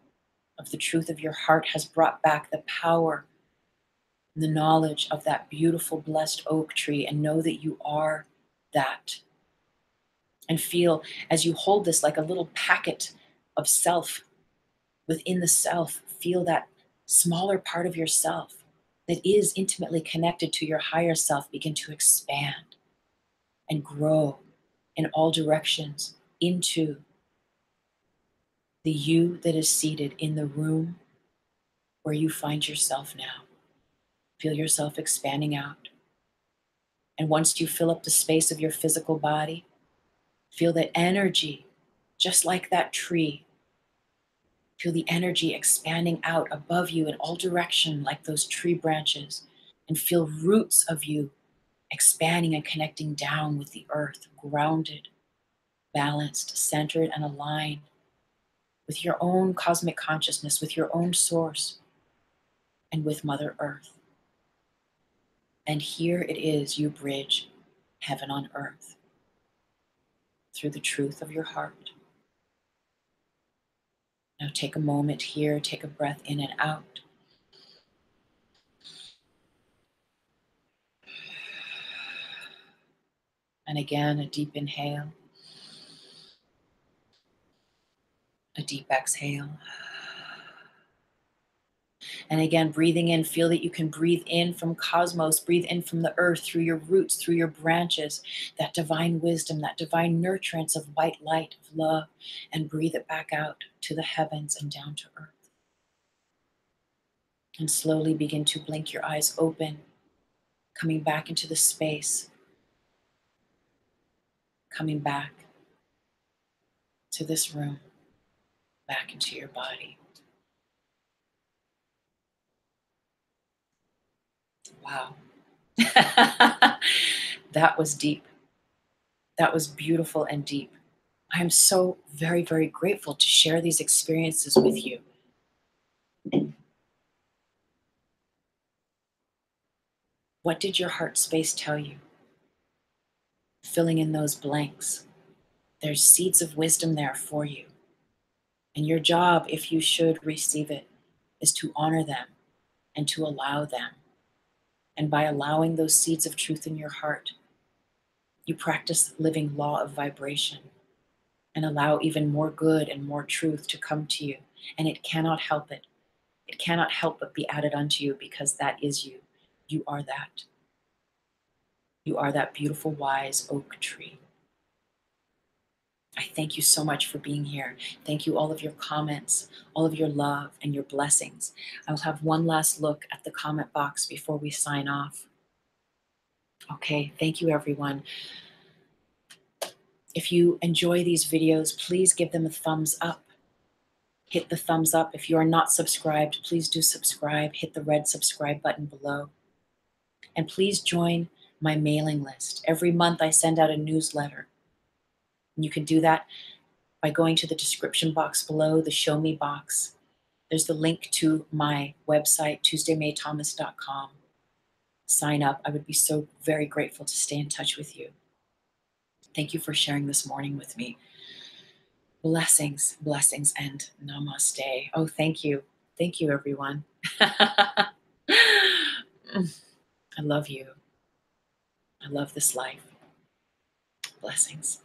Speaker 1: of the truth of your heart, has brought back the power and the knowledge of that beautiful blessed oak tree. And know that you are that. And feel as you hold this like a little packet of self within the self, feel that smaller part of yourself that is intimately connected to your higher self begin to expand and grow in all directions into the you that is seated in the room where you find yourself now. Feel yourself expanding out. And once you fill up the space of your physical body, feel that energy, just like that tree. Feel the energy expanding out above you in all directions like those tree branches. And feel roots of you expanding and connecting down with the earth, grounded, balanced, centered, and aligned with your own cosmic consciousness, with your own source, and with Mother Earth. And here it is, you bridge heaven on earth through the truth of your heart. Now take a moment here, take a breath in and out. And again, a deep inhale, a deep exhale. And again, breathing in, feel that you can breathe in from cosmos, breathe in from the earth, through your roots, through your branches, that divine wisdom, that divine nurturance of white light, of love, and breathe it back out to the heavens and down to earth. And slowly begin to blink your eyes open, coming back into the space, coming back to this room, back into your body. Wow. That was deep. That was beautiful and deep. I am so very, very grateful to share these experiences with you. What did your heart space tell you? Filling in those blanks. There's seeds of wisdom there for you. And your job, if you should receive it, is to honor them and to allow them. And by allowing those seeds of truth in your heart, you practice living law of vibration and allow even more good and more truth to come to you. And it cannot help it. It cannot help but be added unto you, because that is you. You are that. You are that beautiful, wise oak tree. I thank you so much for being here. Thank you, all of your comments, all of your love and your blessings. I'll have one last look at the comment box before we sign off. Okay, thank you, everyone. If you enjoy these videos, please give them a thumbs up. Hit the thumbs up. If you are not subscribed, please do subscribe. Hit the red subscribe button below. And please join my mailing list. Every month I send out a newsletter. And you can do that by going to the description box below, the show me box. There's the link to my website, tuesdaymaythomas.com. Sign up. I would be so very grateful to stay in touch with you. Thank you for sharing this morning with me. Blessings, blessings, and namaste. Oh, thank you. Thank you, everyone. I love you. I love this life. Blessings.